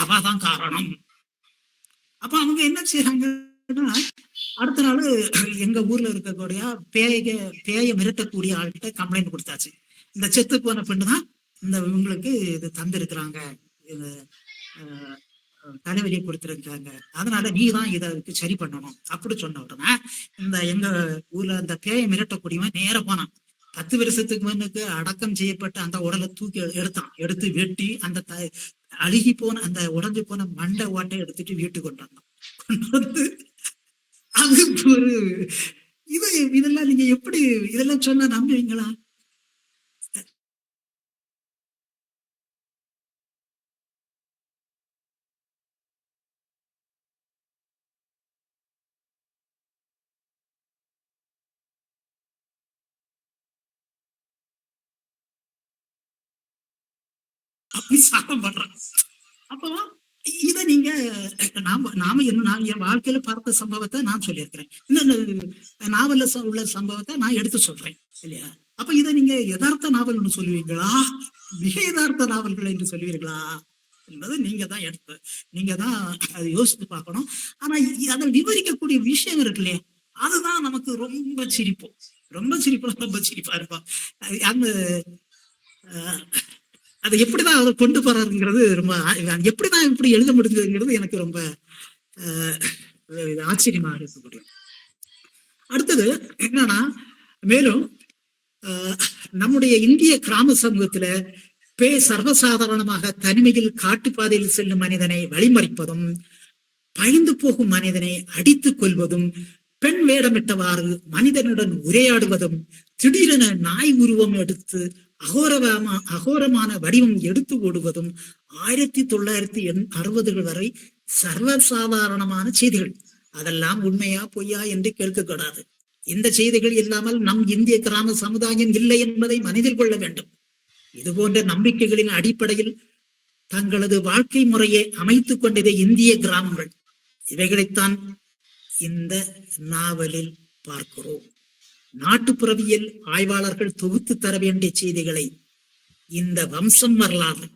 A: அவதான் காரணம். அப்ப அவங்க என்ன செய்யறாங்கன்னா, அடுத்த நாள் எங்க ஊர்ல இருக்கக்கூடிய பேய மிரட்டக்கூடிய ஆள்கிட்ட கம்ப்ளைண்ட் கொடுத்தாச்சு. இந்த செத்து போன பெண்ணுதான் இவங்களுக்கு இது தந்திருக்கிறாங்க, தலைவலியை கொடுத்திருக்காங்க, அதனால நீதான் இதற்கு சரி பண்ணணும் அப்படி சொன்ன உடனே எங்க ஊர்ல இந்த பேயை மிரட்டக்கூடியவன் நேர போனான். 10 வருஷத்துக்கு முன்னுக்கு அடக்கம் செய்யப்பட்ட அந்த உடலை தூக்கி எடுத்து வெட்டி அந்த அழுகி போன அந்த உடஞ்சு போன மண்டை ஓட்டை எடுத்துட்டு வீட்டுக்கு கொண்டு வந்து அது ஒரு இதெல்லாம் நீங்க எப்படி இதெல்லாம் சொன்னா நம்புவீங்களா? அப்படி சாபம் பண்றான். அப்போ இத நீங்க நாம என் வாழ்க்கையில பார்த்த சம்பவத்தை நான் சொல்லியிருக்கிறேன். இந்த நாவல்ல உள்ள சம்பவத்தை நான் எடுத்து சொல்றேன் இல்லையா? அப்ப இதை நீங்க யதார்த்த நாவல்னு சொல்லுவீங்களா, மிக யதார்த்த நாவல்கள் என்று சொல்லுவீர்களா என்பது நீங்க தான் அதை யோசித்து பார்க்கணும். ஆனா அதை விவரிக்கக்கூடிய விஷயம் இருக்கு இல்லையா, அதுதான் நமக்கு ரொம்ப சிரிப்பா இருப்போம். அந்த அதை எப்படிதான் அவர் கொண்டு போறாருங்கிறது ரொம்ப எப்படிதான் இப்படி எழுத முடிஞ்சதுங்கிறது எனக்கு ரொம்ப ஆச்சரியமாக இருக்கக்கூடிய. அடுத்தது என்னன்னா, மேலும் நம்முடைய இந்திய கிராம சமூகத்துல சர்வசாதாரணமாக தனிமையில் காட்டுப்பாதையில் செல்லும் மனிதனை வழிமறிப்பதும், பயந்து போகும் மனிதனை அடித்துக் கொள்வதும், பெண் வேடமிட்டவாறு மனிதனுடன் உரையாடுவதும், திடீரென நாய் உருவம் எடுத்து அகோரமான வடிவம் எடுத்து ஓடுவதும் 1960கள் வரை சர்வசாதாரணமான செய்திகள். அதெல்லாம் உண்மையா பொய்யா என்று கேட்கக்கூடாது. இந்த செய்திகள் இல்லாமல் நம் இந்திய கிராம சமுதாயம் இல்லை என்பதை மனதில் கொள்ள வேண்டும். இது போன்ற நம்பிக்கைகளின் அடிப்படையில் தங்களது வாழ்க்கை முறையை அமைத்துக் கொண்டது இந்திய கிராமங்கள். இவைகளைத்தான் இந்த நாவலில் பார்க்கிறோம். நாட்டுப்புறவியல் ஆய்வாளர்கள் தொகுத்து தர வேண்டிய செய்திகளை இந்த வம்சம் வரலாறு,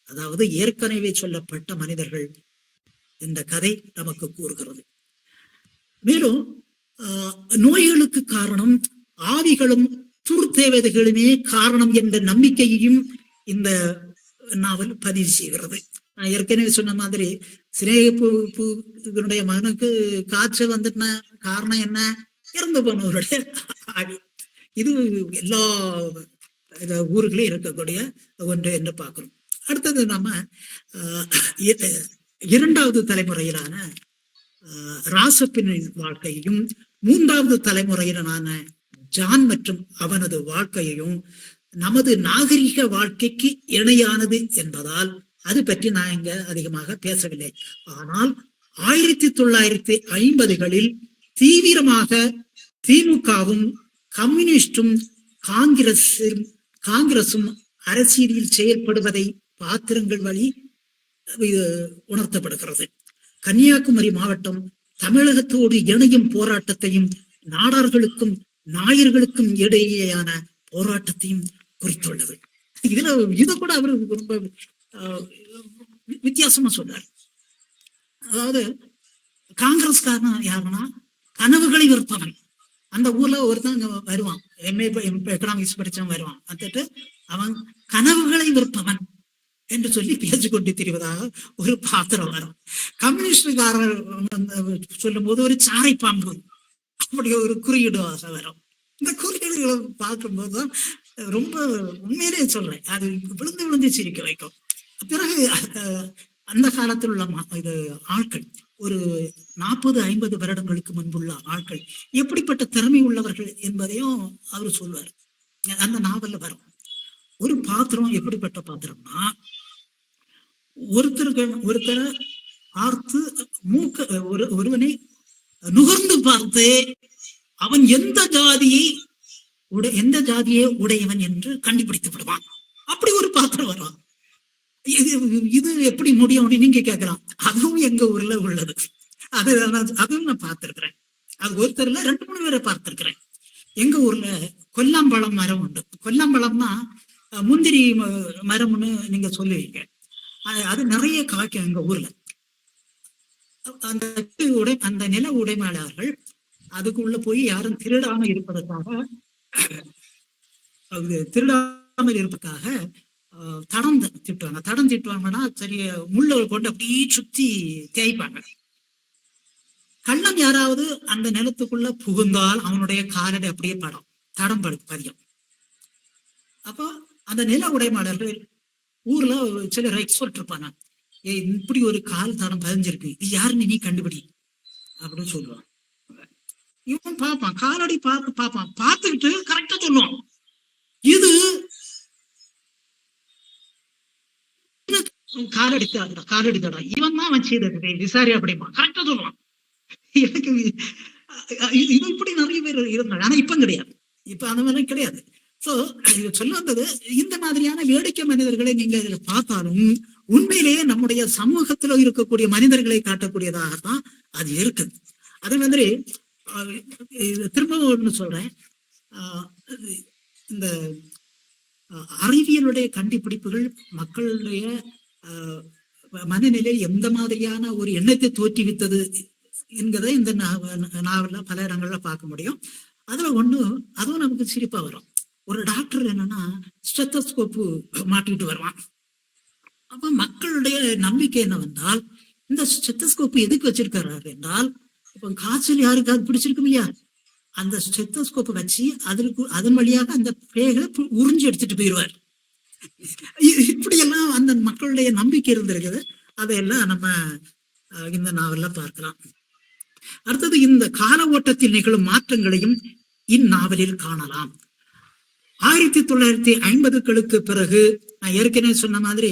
A: அதாவது ஏற்கனவே சொல்லப்பட்ட மனிதர்கள், இந்த கதை நமக்கு கூறுகிறது. மேலும் நோய்களுக்கு காரணம் ஆவிகளும் துர்தேவதைகளுமே காரணம் என்ற நம்பிக்கையையும் இந்த நாவல் பதிவு செய்கிறது. நான் ஏற்கனவே சொன்ன மாதிரி சினேகனுடைய மகனுக்கு காய்ச்சல் வந்துட்டுனா காரணம் என்ன? இறந்து போனவருடைய ஆவி. இது எல்லா ஊர்களையும் இருக்கக்கூடிய ஒன்று என்று பார்க்கிறோம். அடுத்தது நாம 2வது தலைமுறையிலான ராசப்பினின் வாழ்க்கையையும் 3வது தலைமுறையிலான ஜான் மற்றும் அவனது வாழ்க்கையையும் நமது நாகரிக வாழ்க்கைக்கு இணையானது என்பதால் அது பற்றி நான் இங்க அதிகமாக பேசவில்லை. ஆனால் 1950களில் தீவிரமாக திமுகவும் கம்யூனிஸ்டும் காங்கிரசும் அரசியலில் செயல்படுவதை பாத்திரங்கள் வழி இது உணர்த்தப்படுகிறது. கன்னியாகுமரி மாவட்டம் தமிழகத்தோடு இணையும் போராட்டத்தையும் நாடார்களுக்கும் நாயர்களுக்கும் இடையேயான போராட்டத்தையும் குறித்துள்ளது. இதுல இதை கூட அவரு ரொம்ப வித்தியாசமா சொல்றாரு. அதாவது காங்கிரஸ்காரன் யாருன்னா கனவுகளை விற்பவன். அந்த ஊர்ல ஒருத்தன் வருவான், எம்ஏ எக்கனாமிக்ஸ் படிச்சவன் வருவான், வந்துட்டு அவன் கனவுகளை விற்பவன் என்று சொல்லி பேசிக்கொண்டு திரிவதாக ஒரு பாத்திரம் வரும். கம்யூனிஸ்டுக்காரர் சொல்லும் போது ஒரு சாரை பாம்பு அப்படி ஒரு குறியீடாக வரும். இந்த குறியீடுகளை பார்க்கும்போதுதான் ரொம்ப உண்மையிலே சொல்றேன், அது விழுந்து விழுந்து சிரிக்க வைக்கும். பிறகு அந்த காலத்தில் உள்ள இது ஆட்கள், ஒரு 40-50 வருடங்களுக்கு முன்புள்ள ஆட்கள் எப்படிப்பட்ட திறமை உள்ளவர்கள் என்பதையும் அவர் சொல்வார். அந்த நாவல்ல வரும். ஒரு பாத்திரம் எப்படிப்பட்ட பாத்திரம்னா, ஒருத்தரை பார்த்து ஒருவனை நுகர்ந்து பார்த்து அவன் எந்த ஜாதியை உடையவன் என்று கண்டுபிடித்து விடுவான். அப்படி ஒரு பாத்திரம் வருவான். இது எப்படி முடியும் நீங்க கேட்கலாம். அதுவும் எங்க ஊர்ல உள்ளது. அதுவும் நான் பார்த்திருக்கிறேன். அது ஒருத்தர்ல 2-3 பேரை பார்த்திருக்கிறேன். எங்க ஊர்ல கொல்லாம்பழம் மரம் உண்டு. கொல்லாம்பழம்னா முந்திரி மரம்னு நீங்க சொல்லுவீங்க. அது நிறைய காய்க்கும் எங்க ஊர்ல. அந்த நில உடைமையாளர்கள் அதுக்குள்ள போய் யாரும் திருடாமல் இருப்பதற்காக தடம் திட்டுவாங்க. தடம் திட்டுவாங்கன்னா சரிய முள்ள கொண்டு அப்படியே சுத்தி தேய்ப்பாங்க. கள்ளம் யாராவது அந்த நிலத்துக்குள்ள புகுந்தால் அவனுடைய காலடி அப்படியே தடம் பதியும். அப்போ அந்த நில உடைமையாளர்கள் ஊர்ல சிலர் எக்ஸ்பர்ட் இருப்பாங்க. இப்படி ஒரு கால் தடம் பதிஞ்சிருக்கு, இது யாருன்னு நீ கண்டுபிடி அப்படின்னு சொல்லுவான். இவன் பார்ப்பான், காலடி பார்த்துக்கிட்டு கரெக்டா சொல்லுவான், இது காலடி தடம், இவன் தான் அவன் செய்தது, விசாரி அப்படிமா கரெக்டா சொல்லுவான். எனக்கு இது இப்படி நிறைய பேர் இருந்தாங்க. ஆனா இப்ப கிடையாது, இப்ப அந்த மாதிரி கிடையாது. சோ சொல்ல வந்தது, இந்த மாதிரியான வேடிக்கை மனிதர்களை நீங்க பார்த்தாலும் உண்மையிலேயே நம்முடைய சமூகத்துல இருக்கக்கூடிய மனிதர்களை காட்டக்கூடியதாகத்தான் அது இருக்குது. அதே மாதிரி திரும்ப ஒண்ணு சொல்றேன், இந்த அறிவியலுடைய கண்டுபிடிப்புகள் மக்களுடைய மனநிலை எந்த மாதிரியான ஒரு எண்ணத்தை தோற்றுவித்தது என்கிறத இந்த நாவல்ல பல இடங்கள்ல பார்க்க முடியும். அதுல அதுவும் நமக்கு சிரிப்பா வரும். ஒரு டாக்டர் என்னன்னா ஸ்டெத்தஸ்கோப்பு மாட்டிட்டு வருவான். அப்ப மக்களுடைய நம்பிக்கை என்னவென்றால், இந்த ஸ்டெத்தஸ்கோப்பு எதுக்கு வச்சிருக்காரு என்றால், இப்ப காய்ச்சல் யாருக்காவது பிடிச்சிருக்கும் இல்லையா, அந்த ஸ்டெத்தஸ்கோப்பை வச்சு அதன் வழியாக அந்த பேய்களை உறிஞ்சி எடுத்துட்டு போயிடுவார். இப்படியெல்லாம் அந்த மக்களுடைய நம்பிக்கை இருந்திருக்குது. அதையெல்லாம் நம்ம இந்த நாவல்ல பார்க்கலாம். அடுத்தது, இந்த கால ஓட்டத்தில் நிகழும் மாற்றங்களையும் இந்நாவலில் காணலாம். 1950களுக்கு பிறகு நான் ஏற்கனவே சொன்ன மாதிரி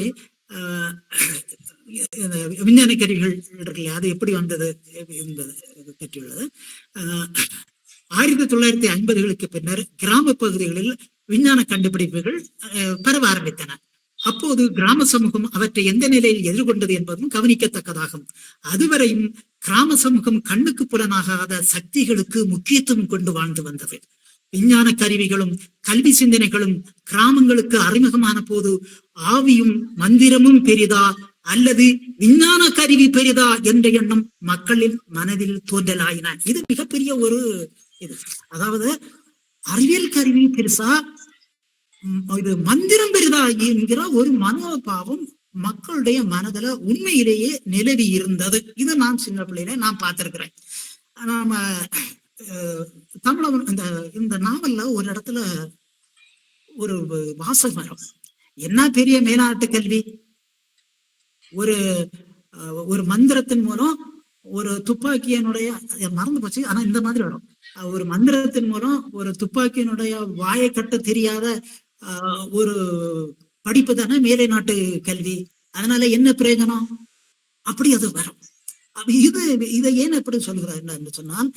A: விஞ்ஞான கருவிகள் இருக்குல்ல, அது எப்படி வந்தது என்பது பற்றியுள்ளது. 1950களுக்கு பின்னர் கிராம பகுதிகளில் விஞ்ஞான கண்டுபிடிப்புகள் பரவ ஆரம்பித்தன. அப்போது கிராம சமூகம் அவற்றை எந்த நிலையில் எதிர்கொண்டது என்பதும் கவனிக்கத்தக்கதாகும். அதுவரையும் கிராம சமூகம் கண்ணுக்கு புலனாகாத சக்திகளுக்கு முக்கியத்துவம் கொண்டு வாழ்ந்து வந்தது. விஞ்ஞான கருவிகளும் கல்வி சிந்தனைகளும் கிராமங்களுக்கு அறிமுகமான போது ஆவியும் மந்திரமும் பெரிதா அல்லது விஞ்ஞான கருவி பெரிதா என்ற எண்ணம் மக்களின் மனதில் தோன்றலாயின. இது மிகப்பெரிய ஒரு இது. அதாவது அறிவியல் கருவி பெருசா, இது மந்திரம் பெரிதா என்கிற ஒரு மனோபாவம் மக்களுடைய மனதுல உண்மையிலேயே நிலவி இருந்தது. இது நான் சின்ன பிள்ளையில நான் பார்த்திருக்கிறேன். நாம தமிழ் இந்த நாவல்ல ஒரு இடத்துல ஒரு வாசகம் வரும். என்ன பெரிய மேலாட்டு கல்வி, ஒரு மந்திரத்தின் மூலம் ஒரு துப்பாக்கியினுடைய, மறந்து போச்சு ஆனா இந்த மாதிரி வரும், ஒரு மந்திரத்தின் மூலம் ஒரு துப்பாக்கியினுடைய வாயை கட்ட தெரியாத ஒரு படிப்பு தானே மேலை நாட்டு கல்வி, அதனால என்ன பிரயோஜனம், அப்படி அது வரும். இதை ஏன் எப்படி சொல்கிறார் என்று சொன்னால்,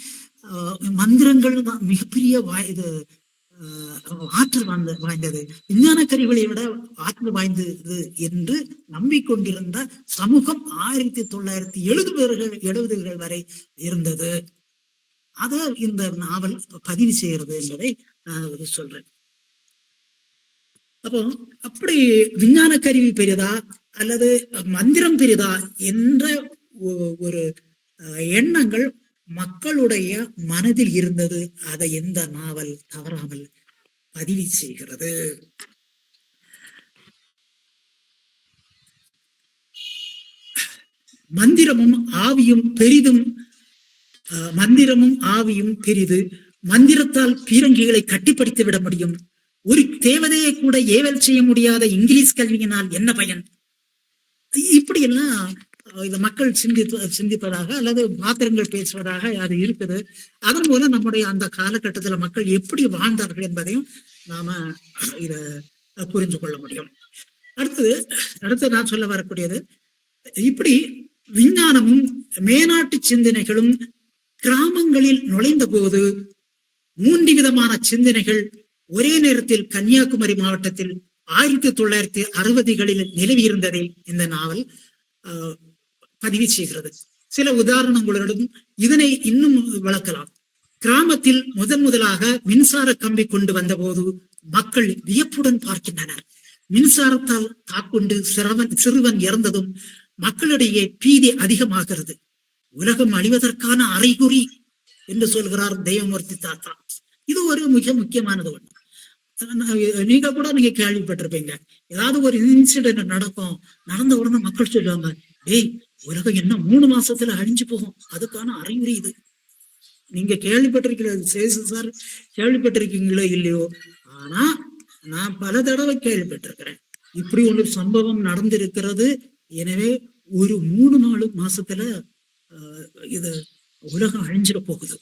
A: மந்திரங்கள் தான் மிகப்பெரிய இது ஆற்றல் வாய்ந்தது, விஞ்ஞான கருவிகளை விட ஆற்றல் வாய்ந்தது என்று நம்பிக்கொண்டிருந்த சமூகம் 1970கள் வரை இருந்தது. அத இந்த நாவல் பதிவு செய்கிறது என்பதை நான் சொல்றேன். அப்போ அப்படி விஞ்ஞான கருவி பெரிதா அல்லது மந்திரம் பெரிதா என்ற ஒரு எண்ணங்கள் மக்களுடைய மனதில் இருந்தது. அதை எந்த நாவல் தவறாமல் பதிவு செய்கிறது. மந்திரமும் ஆவியும் பெரிதும், மந்திரமும் ஆவியும் பெரிது. மந்திரத்தால் பீரங்கிகளை கட்டிப்படுத்தி விட முடியும். ஒரு தேவதையை கூட ஏவல் செய்ய முடியாத இங்கிலீஷ் கல்வியினால் என்ன பயன்? இப்படி எல்லாம் இந்த மக்கள் சிந்திப்பதாக அல்லது மாத்திரங்கள் பேசுவதாக அது இருக்குது. அதன் மூலம் நம்முடைய அந்த காலகட்டத்துல மக்கள் எப்படி வாழ்ந்தார்கள் என்பதையும் நாம இத புரிந்து கொள்ள முடியும். அடுத்து நான் சொல்ல வரக்கூடியது, இப்படி விஞ்ஞானமும் மேனாட்டு சிந்தனைகளும் கிராமங்களில் நுழைந்த போது 3 விதமான சிந்தனைகள் ஒரே நேரத்தில் கன்னியாகுமரி மாவட்டத்தில் 1960களில் நிலவி இருந்ததை இந்த நாவல் பதிவு செய்கிறது. சில உதாரணங்களுடன் இதனை இன்னும் வளர்க்கலாம். கிராமத்தில் முதலாக மின்சார கம்பி கொண்டு வந்த போது மக்கள் வியப்புடன் பார்க்கின்றனர். மின்சாரத்தால் தாக்குண்டு சிறுவன் இறந்ததும் மக்களிடையே பீதி அதிகமாகிறது. உலகம் அழிவதற்கான அறிகுறி என்று சொல்கிறார் தெய்வமூர்த்தி தாத்தா. இது ஒரு மிக முக்கியமானது ஒண்ணு. நீங்க கேள்விப்பட்டிருப்பீங்க, ஏதாவது ஒரு இன்சிடென்ட் நடந்த உடனே மக்கள் சொல்லுவாங்க, டேய் உலகம் என்ன 3 மாசத்துல அழிஞ்சு போகும், அதுக்கான அறிகுறி இது. நீங்க கேள்விப்பட்டிருக்கீங்களோ கேள்விப்பட்டிருக்கீங்களோ இல்லையோ, ஆனா நான் பல தடவை கேள்விப்பட்டிருக்கிறேன். இப்படி ஒரு சம்பவம் நடந்திருக்கிறது. எனவே ஒரு 3-4 மாசத்துல இது உலகம் அழிஞ்சிட போகுது.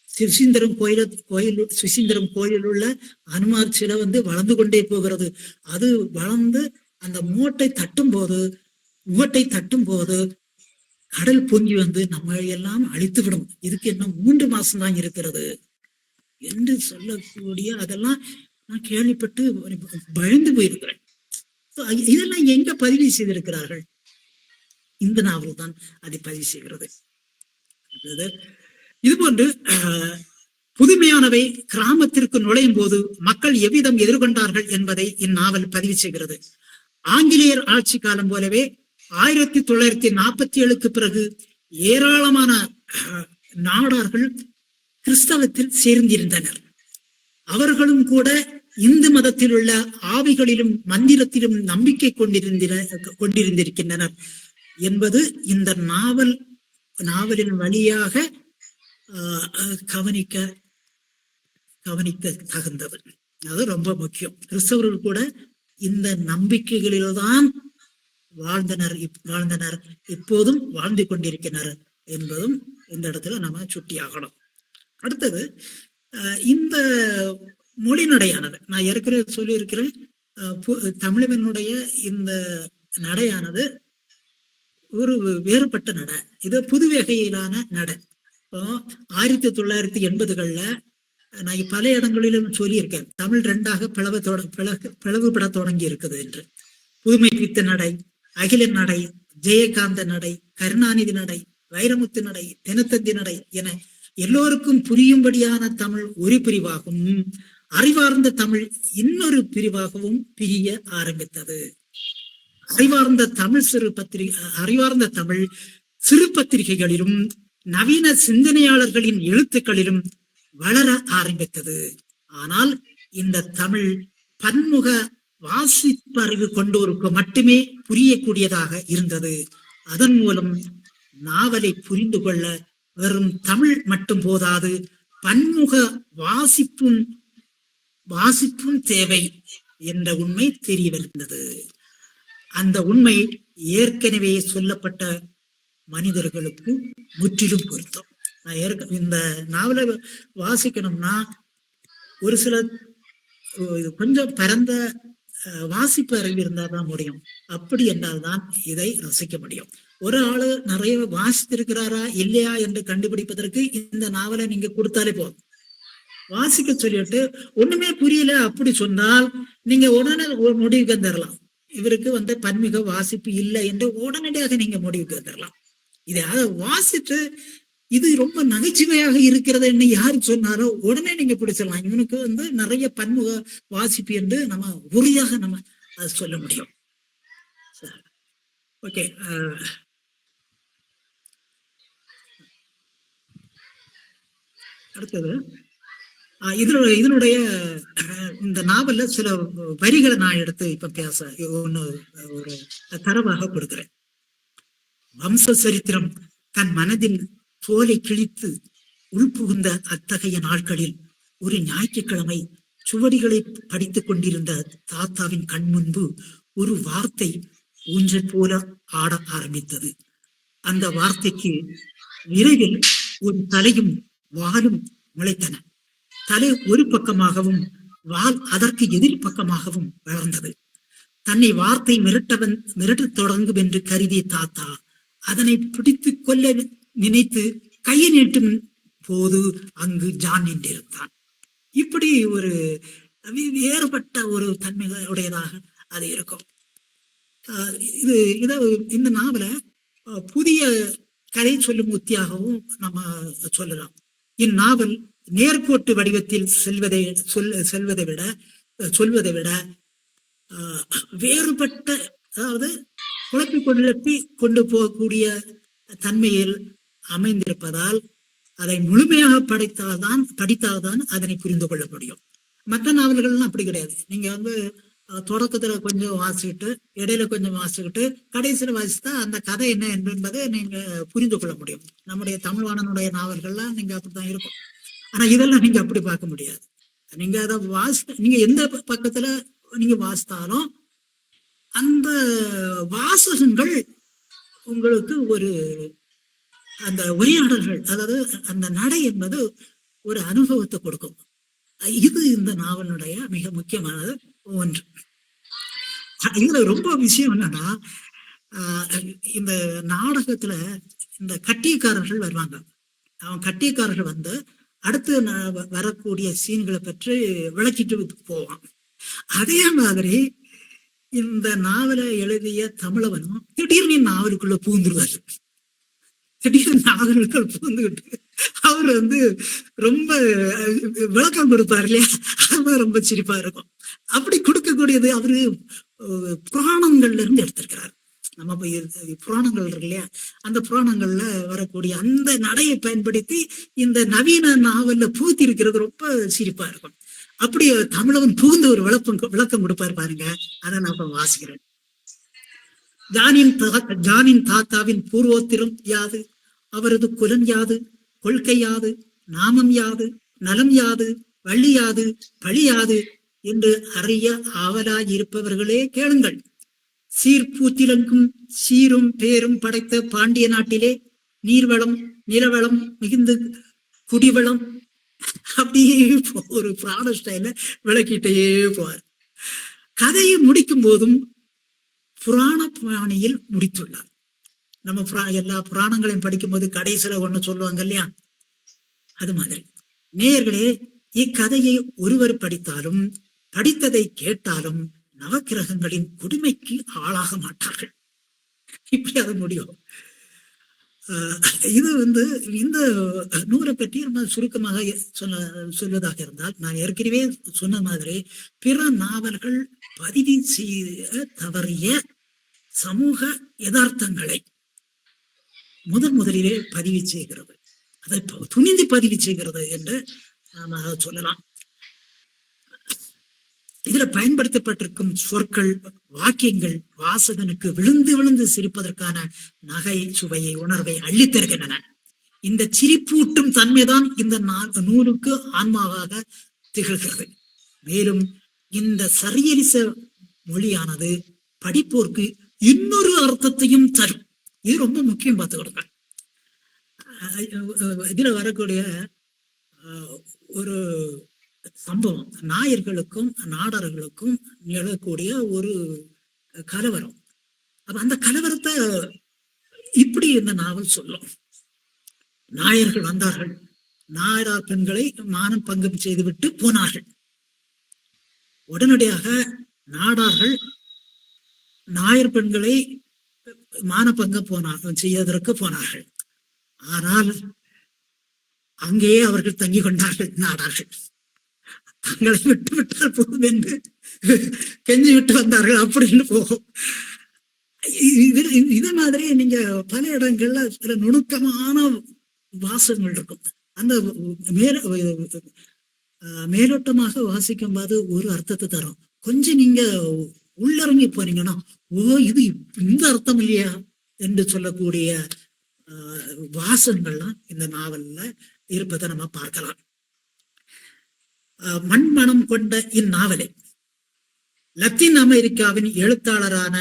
A: சுசீந்திரம் கோயில் உள்ள அனுமார் சிலை வளர்ந்து கொண்டே போகிறது. அது வளர்ந்து அந்த முகட்டை தட்டும் போது கடல் பொங்கி நம்ம எல்லாம் அழித்து விடும். இதுக்கு என்ன 3 மாசம் தான் இருக்கிறது என்று சொல்லக்கூடிய அதெல்லாம் நான் கேள்விப்பட்டு பயந்து போயிருக்கிறேன். இதெல்லாம் எங்க பதிவு செய்திருக்கிறார்கள்? இந்த நாவல் தான் அதை பதிவு செய்கிறது. இதுபோன்று புதுமையானவை கிராமத்திற்கு நுழையும் போது மக்கள் எவ்விதம் எதிர்கொண்டார்கள் என்பதை இந்நாவல் பதிவு செய்கிறது. ஆங்கிலேயர் ஆட்சி காலம் போலவே 1947க்கு பிறகு ஏராளமான நாடார்கள் கிறிஸ்தவத்தில் சேர்ந்திருந்தனர். அவர்களும் கூட இந்து மதத்தில் உள்ள ஆவிகளிலும் மந்திரத்திலும் நம்பிக்கை கொண்டிருந்திருக்கின்றனர் என்பது இந்த நாவலின் வழியாக கவனிக்க தகுந்தது. அது ரொம்ப முக்கியம். கிறிஸ்தவர்கள் கூட இந்த நம்பிக்கைகளில்தான் வாழ்ந்தனர், இப்போதும் வாழ்ந்து கொண்டிருக்கின்றனர் என்பதும் இந்த இடத்துல நம்ம சுட்டியாகணும். அடுத்தது, இந்த மொழிநடையானது நான் ஏற்கனவே சொல்லியிருக்கிறேன். தமிழனுடைய இந்த நடையானது ஒரு வேறுபட்ட நடை. இது புது வகையிலான நடை. 1980கள்ல நான் பல இடங்களிலும் சொல்லியிருக்கேன், தமிழ் 2ஆக பிளவுபட தொடங்கி இருக்குது என்று. புதுமைப்பித்த நடை, அகில நடை, ஜெயகாந்த நடை, கருணாநிதி நடை, வைரமுத்து நடை, தினத்தந்தி நடை என எல்லோருக்கும் புரியும்படியான தமிழ் ஒரு பிரிவாகவும் அறிவார்ந்த தமிழ் இன்னொரு பிரிவாகவும் பிரிய ஆரம்பித்தது. அறிவார்ந்த தமிழ் சிறு பத்திரிகைகளிலும் நவீன சிந்தனையாளர்களின் எழுத்துக்களிலும் வளர ஆரம்பித்தது. ஆனால் இந்த தமிழ் பன்முக வாசிப்பறிவு கொண்டோருக்கு மட்டுமே புரியக்கூடியதாக இருந்தது. அதன் மூலம் நாவலை புரிந்து கொள்ள வெறும் தமிழ் மட்டும் போதாது, பன்முக வாசிப்பும் தேவை என்ற உண்மை தெரிய வருகிறது. அந்த உண்மை ஏற்கனவே சொல்லப்பட்ட மனிதர்களுக்கு முற்றிலும் பொருத்தம். இந்த நாவலை வாசிக்கணும்னா ஒரு சில கொஞ்சம் பரந்த வாசிப்பு அறிவு இருந்தால்தான் முடியும். அப்படி என்றால்தான் இதை ரசிக்க முடியும். ஒரு ஆளு நிறைய வாசித்திருக்கிறாரா இல்லையா என்று கண்டுபிடிப்பதற்கு இந்த நாவலை நீங்க கொடுத்தாலே போதும். வாசிக்க சொல்லிட்டு ஒண்ணுமே புரியல அப்படி சொன்னால் நீங்க உடனே ஒரு முடிவுக்கு வந்துடலாம். இவருக்கு பன்மிக வாசிப்பு இல்லை என்று உடனடியாக நீங்க முடிவுக்கு வந்துடலாம். இதை வாசிட்டு இது ரொம்ப நகைச்சுவையாக இருக்கிறது யாரு சொன்னாரோ உடனே நீங்க பிடிச்சிடலாம். இவனுக்கு நிறைய பன்முக வாசிப்பு என்று நம்ம உறுதியாக நம்ம அதை சொல்ல முடியும். ஓகே, அடுத்தது இதனுடைய இந்த நாவல்ல சில வரிகளை நான் எடுத்து இப்ப பேச ஒண்ணு ஒரு தரவாக கொடுக்கிறேன். வம்ச சரித்திரம் தன் மனதில் தோலை கிழித்து உள்புகுந்த அத்தகைய நாட்களில் ஒரு ஞாயிற்றுக்கிழமை சுவடிகளை படித்துக் கொண்டிருந்த தாத்தாவின் கண் முன்பு ஒரு வார்த்தை ஊஞ்சல் போல ஆட ஆரம்பித்தது. அந்த வார்த்தைக்கு விரைவில் ஒரு தலையும் வாலும் முளைத்தன. தலை ஒரு பக்கமாகவும் வால் அதற்கு எதிர் பக்கமாகவும் வளர்ந்தது. தன்னை வார்த்தை மிரட்டத் தொடங்கும் என்று கருதிய தாத்தா அதனை பிடித்து கொள்ள நினைத்து கையை நீட்டும் போது அங்கு ஜான் நின்றிருந்தான். இப்படி ஒரு வேறுபட்ட ஒரு தன்மை உடையதாக அது இருக்கும். இந்த நாவல புதிய கதை சொல்லும் உத்தியாகவும் நம்ம சொல்லலாம். இந்நாவல் நேர்கோட்டு வடிவத்தில் சொல்வதை விட வேறுபட்ட, அதாவது குழப்பி கொண்டு போகக்கூடிய தன்மையில் அமைந்திருப்பதால் அதை முழுமையாக படித்தால்தான் அதனை புரிந்து கொள்ள முடியும். மற்ற நாவல்கள்லாம் அப்படி கிடையாது. நீங்க தொடக்கத்துல கொஞ்சம் வாசிக்கிட்டு, இடையில கொஞ்சம் வாசிக்கிட்டு, கடைசியில வாசித்தா அந்த கதை என்ன என்பதை நீங்க புரிந்து கொள்ள முடியும். நம்முடைய தமிழ்வாணனுடைய நாவல்கள்லாம் நீங்க அப்படித்தான் இருக்கும். ஆனா இதெல்லாம் நீங்க அப்படி பார்க்க முடியாது. நீங்க அதை நீங்க எந்த பக்கத்துல நீங்க வாசித்தாலும் அந்த வாசகங்கள் உங்களுக்கு ஒரு அந்த உரையாடல்கள், அதாவது அந்த நடை என்பது ஒரு அனுபவத்தை கொடுக்கும். இது இந்த நாவலுடைய மிக முக்கியமானது ஒன்று. இதுல ரொம்ப விஷயம் என்னன்னா, இந்த நாடகத்துல இந்த கட்டியக்காரர்கள் வருவாங்க. அவன் கட்டியக்காரர்கள் அடுத்து வரக்கூடிய சீன்களை பற்றி விளக்கிட்டு போவான். அதே மாதிரி இந்த நாவலை எழுதிய தமிழவனும் திடீர்னு நாவலுக்குள்ள பூந்துருவாரு. திடீர்னு நாவலுக்குள்ள பூந்துக்கிட்டு அவர் ரொம்ப விளக்கம் கொடுப்பாரு இல்லையா, அதுதான் ரொம்ப சிரிப்பா இருக்கும். அப்படி கொடுக்கக்கூடியது அவரு புராணங்கள்ல இருந்து எடுத்திருக்கிறார். நம்ம புராணங்கள் இருக்கு இல்லையா, அந்த புராணங்கள்ல வரக்கூடிய அந்த நடையை பயன்படுத்தி இந்த நவீன நாவல்ல பூத்தி இருக்கிறது ரொம்ப சிரிப்பா இருக்கும். அப்படி தமிழவன் புகுந்து ஒரு விளக்கம் கொடுப்பாரு பாருங்க. அதை நான் வாசிக்கிறேன். ஜானின் தாத்தாவின் பூர்வோத்திரம் யாது, அவரது குலம் யாது, கொள்கை யாது, நாமம் யாது, நலம் யாது, வள்ளி யாது, பழி யாது என்று அறிய ஆவலாயிருப்பவர்களே கேளுங்கள். சீர்பூத்திலங்கும் சீரும் பேரும் படைத்த பாண்டிய நாட்டிலே நீர்வளம் நிலவளம் மிகுந்து குடிவளம் அப்படியே ஒரு புராண ஸ்டைல விளக்கிட்டே போவார். கதையை முடிக்கும் போதும் புராண பாணியில் முடித்துள்ளார். நம்ம எல்லா புராணங்களையும் படிக்கும் போது கடைசியில ஒண்ணு சொல்லுவாங்க இல்லையா, அது மாதிரி நேயர்களே, இக்கதையை ஒருவர் படித்தாலும் படித்ததை கேட்டாலும் நவக்கிரகங்களின் கொடுமைக்கு ஆளாக மாட்டார்கள். இப்படி அது முடியும். இது இந்த நூலை பற்றி நம்ம சுருக்கமாக சொல்வதாக இருந்தால், நான் ஏற்கனவே சொன்ன மாதிரி பிற நாவல்கள் பதிவு செய்ய தவறிய சமூக யதார்த்தங்களை முதலிலே பதிவு செய்கிறது, அதை துணிந்து பதிவு செய்கிறது என்று நாம சொல்லலாம். இதுல பயன்படுத்தப்பட்டிருக்கும் சொற்கள், வாக்கியங்கள் வாசகனுக்கு விழுந்து விழுந்து சிரிப்பதற்கான நகை சுவையை உணர்வை அள்ளித்தருகின்றன. இந்த சிரிப்பூட்டும் தன்மைதான் இந்த நூலுக்கு ஆன்மாவாக திகழ்கிறது. மேலும் இந்த சரியரிச மொழியானது படிப்போருக்கு இன்னொரு அர்த்தத்தையும் தரும். இது ரொம்ப முக்கியம் பார்த்துக்கிடுங்க. இதுல வரக்கூடிய ஒரு சம்பவம் நாயர்களுக்கும் நாடர்களுக்கும் நிகழக்கூடிய ஒரு கலவரம். அப்ப அந்த கலவரத்தை இப்படி இந்த நாவல் சொல்லும். நாயர்கள் வந்தார்கள், நாடார் பெண்களை மானம் பங்கம் செய்துவிட்டு போனார்கள். உடனடியாக நாடார்கள் நாயர் பெண்களை மானபங்கம் செய்வதற்கு போனார்கள். ஆனால் அங்கேயே அவர்கள் தங்கிக் கொண்டார்கள். நாடார்கள் தங்களை விட்டு விட்டால் போதும் என்று கெஞ்சி விட்டு வந்தார்கள் அப்படின்னு போகும். இதே மாதிரி நீங்க பல இடங்கள்ல சில நுணுக்கமான வாசகங்கள் இருக்கும். அந்த மேலோட்டமாக வாசிக்கும் போது ஒரு அர்த்தத்தை தரும். கொஞ்சம் நீங்க உள்ளிறங்கி போறீங்கன்னா, ஓ இது இந்த அர்த்தம் இல்லையா என்று சொல்லக்கூடிய வாசகங்கள்லாம் இந்த நாவல்ல இருப்பதை நம்ம பார்க்கலாம். மண்மனம் கொண்ட இந்நாவலை லத்தீன் அமெரிக்காவின் எழுத்தாளரான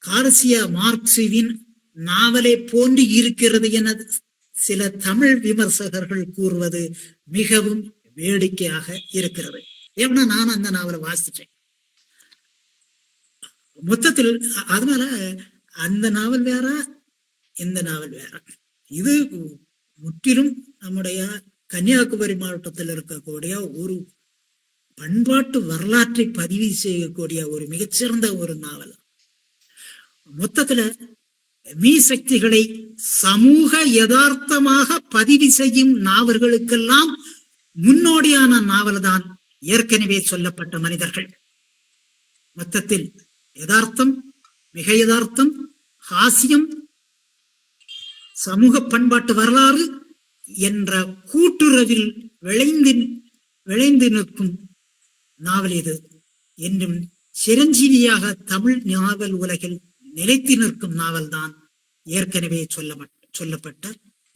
A: கார்சியா மார்க்ஸுவின் நாவலை போன்று இருக்கிறது என சில தமிழ் விமர்சகர்கள் கூறுவது மிகவும் வேடிக்கையாக இருக்கிறது. ஏன்னா நான் அந்த நாவலை வாசிச்சேன் மொத்தத்தில். அதனால அந்த நாவல் வேற, இந்த நாவல் வேற. இது முற்றிலும் நம்முடைய கன்னியாகுமரி மாவட்டத்தில் இருக்கக்கூடிய ஒரு பண்பாட்டு வரலாற்றை பதிவு செய்யக்கூடிய ஒரு மிகச்சிறந்த ஒரு நாவல். மொத்தத்துல மீ சக்திகளை சமூக யதார்த்தமாக பதிவு செய்யும் நாவல்களுக்கெல்லாம் முன்னோடியான நாவல் தான் ஏற்கனவே சொல்லப்பட்ட மனிதர்கள். மொத்தத்தில் யதார்த்தம், மிக யதார்த்தம், ஹாஸ்யம், சமூக பண்பாட்டு வரலாறு என்ற கூட்டுறவில் விளைந்து நிற்கும் நாவல் இது. என்றும் சிரஞ்சீவியாக தமிழ் நாவல் உலகில் நிலைத்து நிற்கும் நாவல் தான் ஏற்கனவே சொல்லப்பட்ட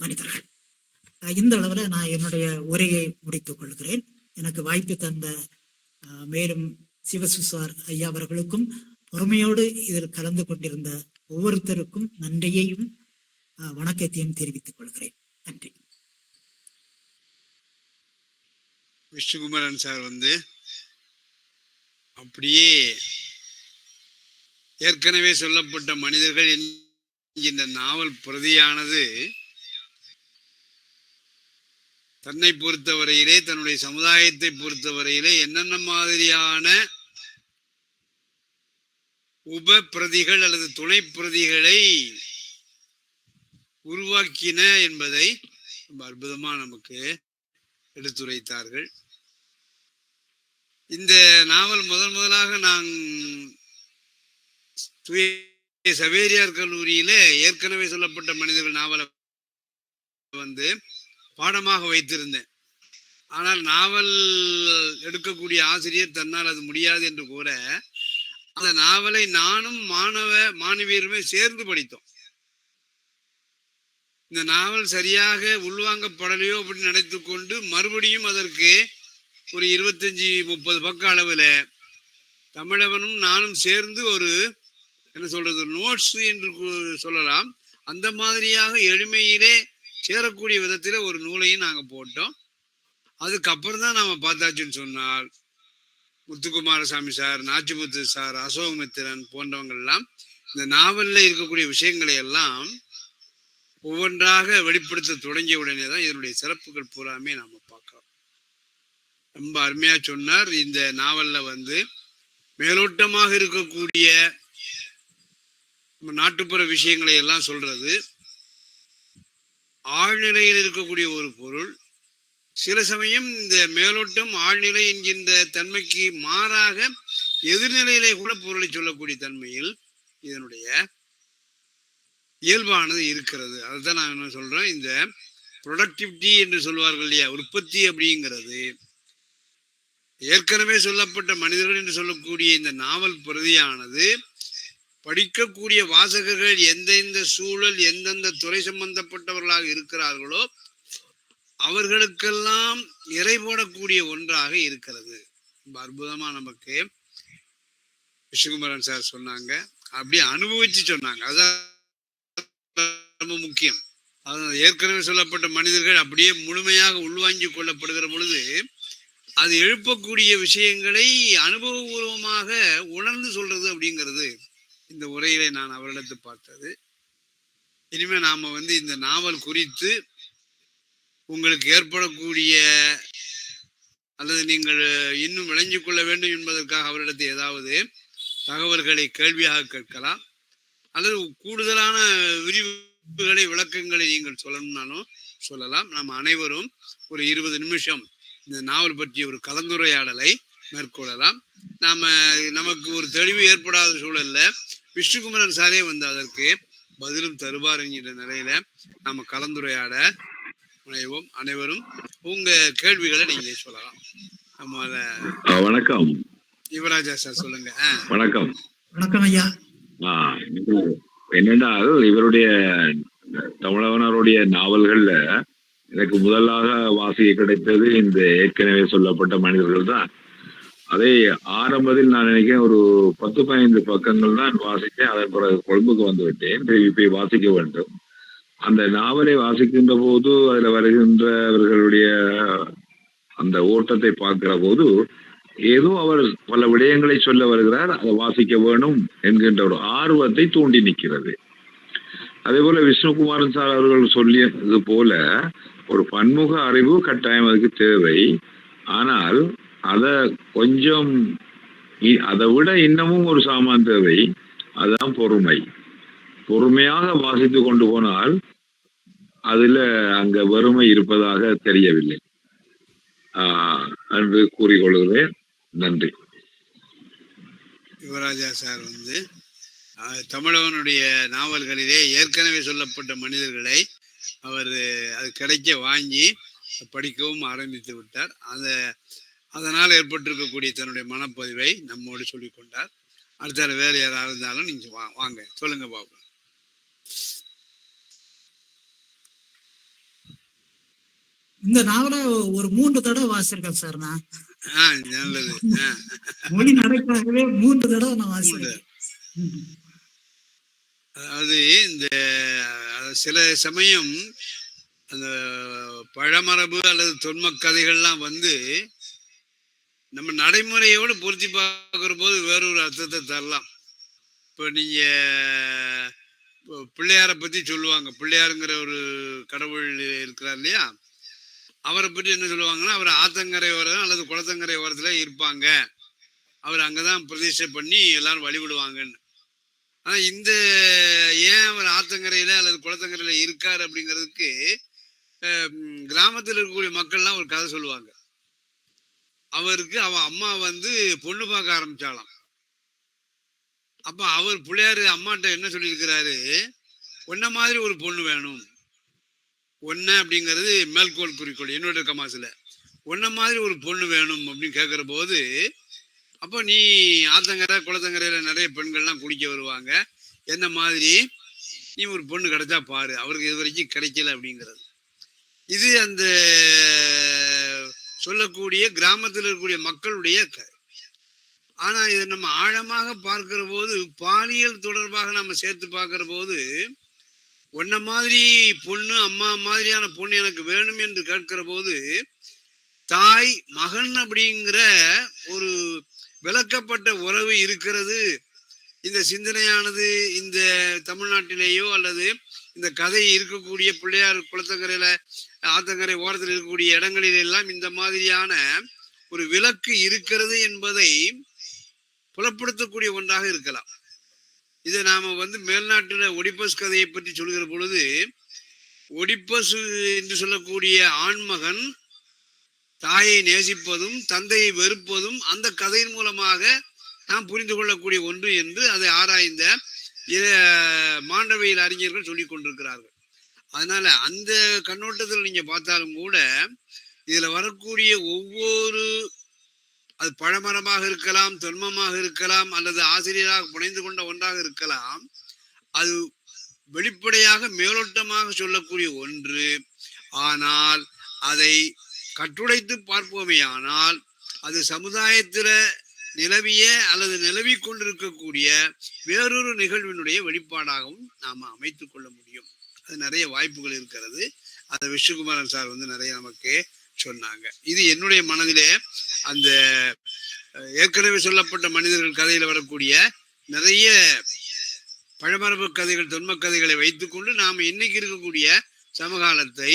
A: மனிதர்கள். இந்த அளவுல நான் என்னுடைய உரையை முடித்துக் கொள்கிறேன். எனக்கு வாய்ப்பு தந்த மேலும் சிவசுசார் ஐயா அவர்களுக்கும் பொறுமையோடு இதில் கலந்து கொண்டிருந்த ஒவ்வொருத்தருக்கும் நன்றியையும் வணக்கத்தையும் தெரிவித்துக் கொள்கிறேன். நன்றி.
B: விஷ்ணுகுமரன் சார் அப்படியே ஏற்கனவே சொல்லப்பட்ட மனிதர்கள் என்கின்ற நாவல் பிரதியானது தன்னை பொறுத்தவரையிலே, தன்னுடைய சமுதாயத்தை பொறுத்தவரையிலே என்னென்ன மாதிரியான உப பிரதிகள் அல்லது துணை பிரதிகளை உருவாக்கின என்பதை ரொம்ப அற்புதமா நமக்கு எடுத்துரைத்தார்கள். இந்த நாவல் முதலாக நான் சவேரியார் கல்லூரியில ஏற்கனவே சொல்லப்பட்ட மனிதர்கள் நாவலை பாடமாக வைத்திருந்தேன். ஆனால் நாவல் எடுக்கக்கூடிய ஆசிரியர் தன்னால் அது முடியாது என்று கூற அந்த நாவலை நானும் மாணவியருமே சேர்ந்து படித்தோம். இந்த நாவல் சரியாக உள்வாங்கப்படலையோ அப்படின்னு நினைத்து கொண்டு மறுபடியும் அதற்கு ஒரு 25-30 பக்க அளவுல தமிழவனும் நானும் சேர்ந்து ஒரு என்ன சொல்றது நோட்ஸ் என்று சொல்லலாம், அந்த மாதிரியாக எளிமையிலே சேரக்கூடிய விதத்துல ஒரு நூலையும் நாங்க போட்டோம். அதுக்கப்புறம் தான் நாம பார்த்தாச்சுன்னு சொன்னால் முத்துக்குமாரசாமி சார், நாச்சிமுத்து சார், அசோகமித்திரன் போன்றவங்கள்லாம் இந்த நாவல்ல இருக்கக்கூடிய விஷயங்களை எல்லாம் ஒவ்வொன்றாக வெளிப்படுத்த தொடங்கிய உடனே தான் இதனுடைய சிறப்புகள் பூராமே நாம பார்க்கலாம். ரொம்ப அருமையா சொன்னார். இந்த நாவல்ல மேலோட்டமாக இருக்கக்கூடிய நாட்டுப்புற விஷயங்களை எல்லாம் சொல்றது, ஆழ்நிலையில் இருக்கக்கூடிய ஒரு பொருள் சில சமயம் இந்த மேலோட்டம் ஆழ்நிலை என்கின்ற தன்மைக்கு மாறாக எதிர்நிலையிலே கூட பொருளை சொல்லக்கூடிய தன்மையில் இதனுடைய இயல்பானது இருக்கிறது. அதுதான் நான் என்ன சொல்றேன், இந்த ப்ரொடக்டிவிட்டி என்று சொல்வார்கள் இல்லையா, உற்பத்தி அப்படிங்கிறது ஏற்கனவே சொல்லப்பட்ட மனிதர்கள் என்று சொல்லக்கூடிய இந்த நாவல் பிரதியானது படிக்கக்கூடிய வாசகர்கள் எந்தெந்த சூழல் எந்தெந்த துறை சம்பந்தப்பட்டவர்களாக இருக்கிறார்களோ அவர்களுக்கெல்லாம் நிறை போடக்கூடிய ஒன்றாக இருக்கிறது. அற்புதமா நமக்கு விஷ்ணுகுமரன் சார் சொன்னாங்க, அப்படியே அனுபவிச்சு சொன்னாங்க. அதான் ரொம்ப முக்கியம். அதாவது ஏற்கனவே சொல்லப்பட்ட மனிதர்கள் அப்படியே முழுமையாக உள்வாங்கி கொள்ளப்படுகிற பொழுது அது எழுப்பக்கூடிய விஷயங்களை அனுபவபூர்வமாக உணர்ந்து சொல்றது அப்படிங்கிறது இந்த உரையிலே நான் அவரிடத்து பார்த்தது. இனிமே நாம இந்த நாவல் குறித்து உங்களுக்கு ஏற்படக்கூடிய அல்லது நீங்கள் இன்னும் விளங்கிக் கொள்ள வேண்டும் என்பதற்காக அவரிடத்தில் ஏதாவது தகவல்களை கேள்வியாக கேட்கலாம், அல்லது கூடுதலான விரிவுகளை விளக்கங்களை நீங்கள் சொல்லணும்னாலும் சொல்லலாம். நம்ம அனைவரும் ஒரு 20 நிமிஷம் இந்த நாவல் பற்றிய ஒரு கலந்துரையாடலை மேற்கொள்ளலாம். நமக்கு ஒரு தெளிவு ஏற்படாத சூழல்ல விஷ்ணுகுமரன் சாரே வந்து அதற்கு பதிலும் தருவார் என்கிற நிலையில நம்ம கலந்துரையாட முனைவோம். அனைவரும் உங்க கேள்விகளை நீங்க சொல்லலாம்.
C: வணக்கம்
B: யுவராஜா சார், சொல்லுங்க.
C: வணக்கம்.
A: வணக்கம் ஐயா.
C: என்னென்றால் இவருடைய தமிழவனருடைய நாவல்கள்ல எனக்கு முதலாக வாசிக்க கிடைத்தது இந்த ஏற்கனவே சொல்லப்பட்ட மனிதர்கள் தான். அதை ஆரம்பத்தில் நான் நினைக்கிறேன் ஒரு 10-15 பக்கங்கள் தான் வாசித்தேன். அதன் பிறகு கொழும்புக்கு வந்து விட்டேன். திருப்பி வாசிக்க வேண்டும். அந்த நாவலை வாசிக்கின்ற போது அதுல வருகின்றவர்களுடைய அந்த ஓட்டத்தை பார்க்கிற போது ஏதோ அவர் பல விடயங்களை சொல்ல வருகிறார், அதை வாசிக்க வேணும் என்கின்ற ஒரு ஆர்வத்தை தூண்டி நிற்கிறது. அதே போல விஷ்ணுகுமாரன் சார் அவர்கள் சொல்லியது போல ஒரு பன்முக அறிவு கட்டாயம் அதுக்கு தேவை. ஆனால் கொஞ்சம் அதை விட இன்னமும் ஒரு சாமான் தேவை, அதுதான் பொறுமை. பொறுமையாக வாசித்து கொண்டு போனால் அதுல அங்க வறுமை இருப்பதாக தெரியவில்லை என்று கூறிக்கொள்கிறேன். நன்றி.
B: யுவராஜா சார் வந்து தமிழவனுடைய நாவல்களிலே ஏற்கனவே சொல்லப்பட்ட மனிதர்களை அவர் அது கிடைக்க வாங்கி படிக்கவும் ஆரம்பித்து விட்டார். அதனால் ஏற்பட்டிருக்கக்கூடிய தன்னுடைய மனப்பதிவை நம்மோடு சொல்லிக் கொண்டார். அடுத்த வேறு யாராவது இருந்தாலும் நீங்க வாங்க சொல்லுங்க பாபு.
A: இந்த நாவல ஒரு 3 தடவை வாசிச்சிருக்கேன் சார். நான்
B: நல்லது.
A: மொழி நடக்காகவே 3 தடவை நான் வாசிக்கிறேன்.
B: அதாவது இந்த சில சமயம் அந்த பழமரபு அல்லது தொன்ம கதைகள்லாம் வந்து நம்ம நடைமுறையோடு பொருத்தி பார்க்கிற போது வேறொரு அர்த்தத்தை தரலாம். இப்போ நீங்க பிள்ளையாரை பத்தி சொல்லுவாங்க. பிள்ளையாருங்கிற ஒரு கடவுள் இருக்கிறார் இல்லையா, அவரை பற்றி என்ன சொல்லுவாங்கன்னா, அவர் ஆத்தங்கரை ஓரம் அல்லது குளத்தங்கரை ஓரத்துல இருப்பாங்க, அவர் அங்கதான் பிரதிஷ்டை பண்ணி எல்லாரும் வழிபடுவாங்கன்னு. ஆனா ஏன் அவர் ஆத்தங்கரையில அல்லது குளத்தங்கரையில இருக்காரு அப்படிங்கிறதுக்கு கிராமத்தில் இருக்கக்கூடிய மக்கள்லாம் ஒரு கதை சொல்லுவாங்க. அவருக்கு அம்மா வந்து பொண்ணு பார்க்க ஆரம்பிச்சாலாம். அப்ப அவர் பிள்ளையாரு அம்மாட்ட என்ன சொல்லியிருக்கிறாரு, ஒன்ன மாதிரி ஒரு பொண்ணு வேணும். ஒன்ன அப்படிங்கிறது மேல்கோள் குறிக்கோள், என்னோட கமாசுல ஒன்ன மாதிரி ஒரு பொண்ணு வேணும் அப்படின்னு கேட்கிற போது, அப்போ நீ ஆத்தங்கரை குளத்தங்கரையில நிறைய பெண்கள்லாம் குடிக்க வருவாங்க, என்ன மாதிரி நீ ஒரு பொண்ணு கிடைச்சா பாரு, அவருக்கு இது வரைக்கும் கிடைக்கல அப்படிங்கிறது. இது அந்த சொல்லக்கூடிய கிராமத்தில் இருக்கக்கூடிய மக்களுடைய ஆனா இதை நம்ம ஆழமாக பார்க்கிற போது, பாலியல் தொடர்பாக நம்ம சேர்த்து பார்க்கிற போது, ஒன்ன மாதிரி பொண்ணு, அம்மா மாதிரியான பொண்ணு எனக்கு வேணும் என்று கேட்கிற போது, தாய் மகன் அப்படிங்கிற ஒரு விளக்கப்பட்ட உறவு இருக்கிறது. இந்த சிந்தனையானது இந்த தமிழ்நாட்டிலேயோ அல்லது இந்த கதை இருக்கக்கூடிய பிள்ளையார் குளத்தங்கரையில ஆத்தங்கரை ஓரத்தில் இருக்கக்கூடிய இடங்களில் எல்லாம் இந்த மாதிரியான ஒரு விளக்கு இருக்கிறது என்பதை புலப்படுத்தக்கூடிய ஒன்றாக இருக்கலாம். இதை நாம வந்து மேல்நாட்டுல ஒடிபஸ் கதையை பற்றி சொல்கிற பொழுது, ஒடிபஸ் என்று சொல்லக்கூடிய ஆண்மகன் தாயை நேசிப்பதும் தந்தையை வெறுப்பதும் அந்த கதையின் மூலமாக நாம் புரிந்து கொள்ளக்கூடிய ஒன்று என்று அதை ஆராய்ந்த மாண்டவியல் அறிஞர்கள் சொல்லிக் கொண்டிருக்கிறார்கள். அதனால அந்த கண்ணோட்டத்தில் நீங்க பார்த்தாலும் கூட இதுல வரக்கூடிய ஒவ்வொரு, அது பழமரமாக இருக்கலாம், தொன்மமாக இருக்கலாம், அல்லது ஆசிரியராக புனைந்து கொண்ட ஒன்றாக இருக்கலாம், அது வெளிப்படையாக மேலோட்டமாக சொல்லக்கூடிய ஒன்று. ஆனால் அதை கட்டுடைத்து பார்ப்போமேயானால் அது சமுதாயத்தில நிலவிய அல்லது நிலவி கொண்டிருக்கக்கூடிய வேறொரு நிகழ்வினுடைய வெளிப்பாடாகவும் நாம அமைத்துக் கொள்ள முடியும். அது நிறைய வாய்ப்புகள் இருக்கிறது. அதை விஷ்ணுகுமாரன் சார் வந்து நிறைய நமக்கு சொன்னாங்க. இது என்னுடைய மனதிலே அந்த ஏற்கனவே சொல்லப்பட்ட மனிதர்கள் கதையில வரக்கூடிய நிறைய பழமரபு கதைகள், தொன்ம கதைகளை வைத்துக்கொண்டு நாம இன்னைக்கு இருக்கக்கூடிய சமகாலத்தை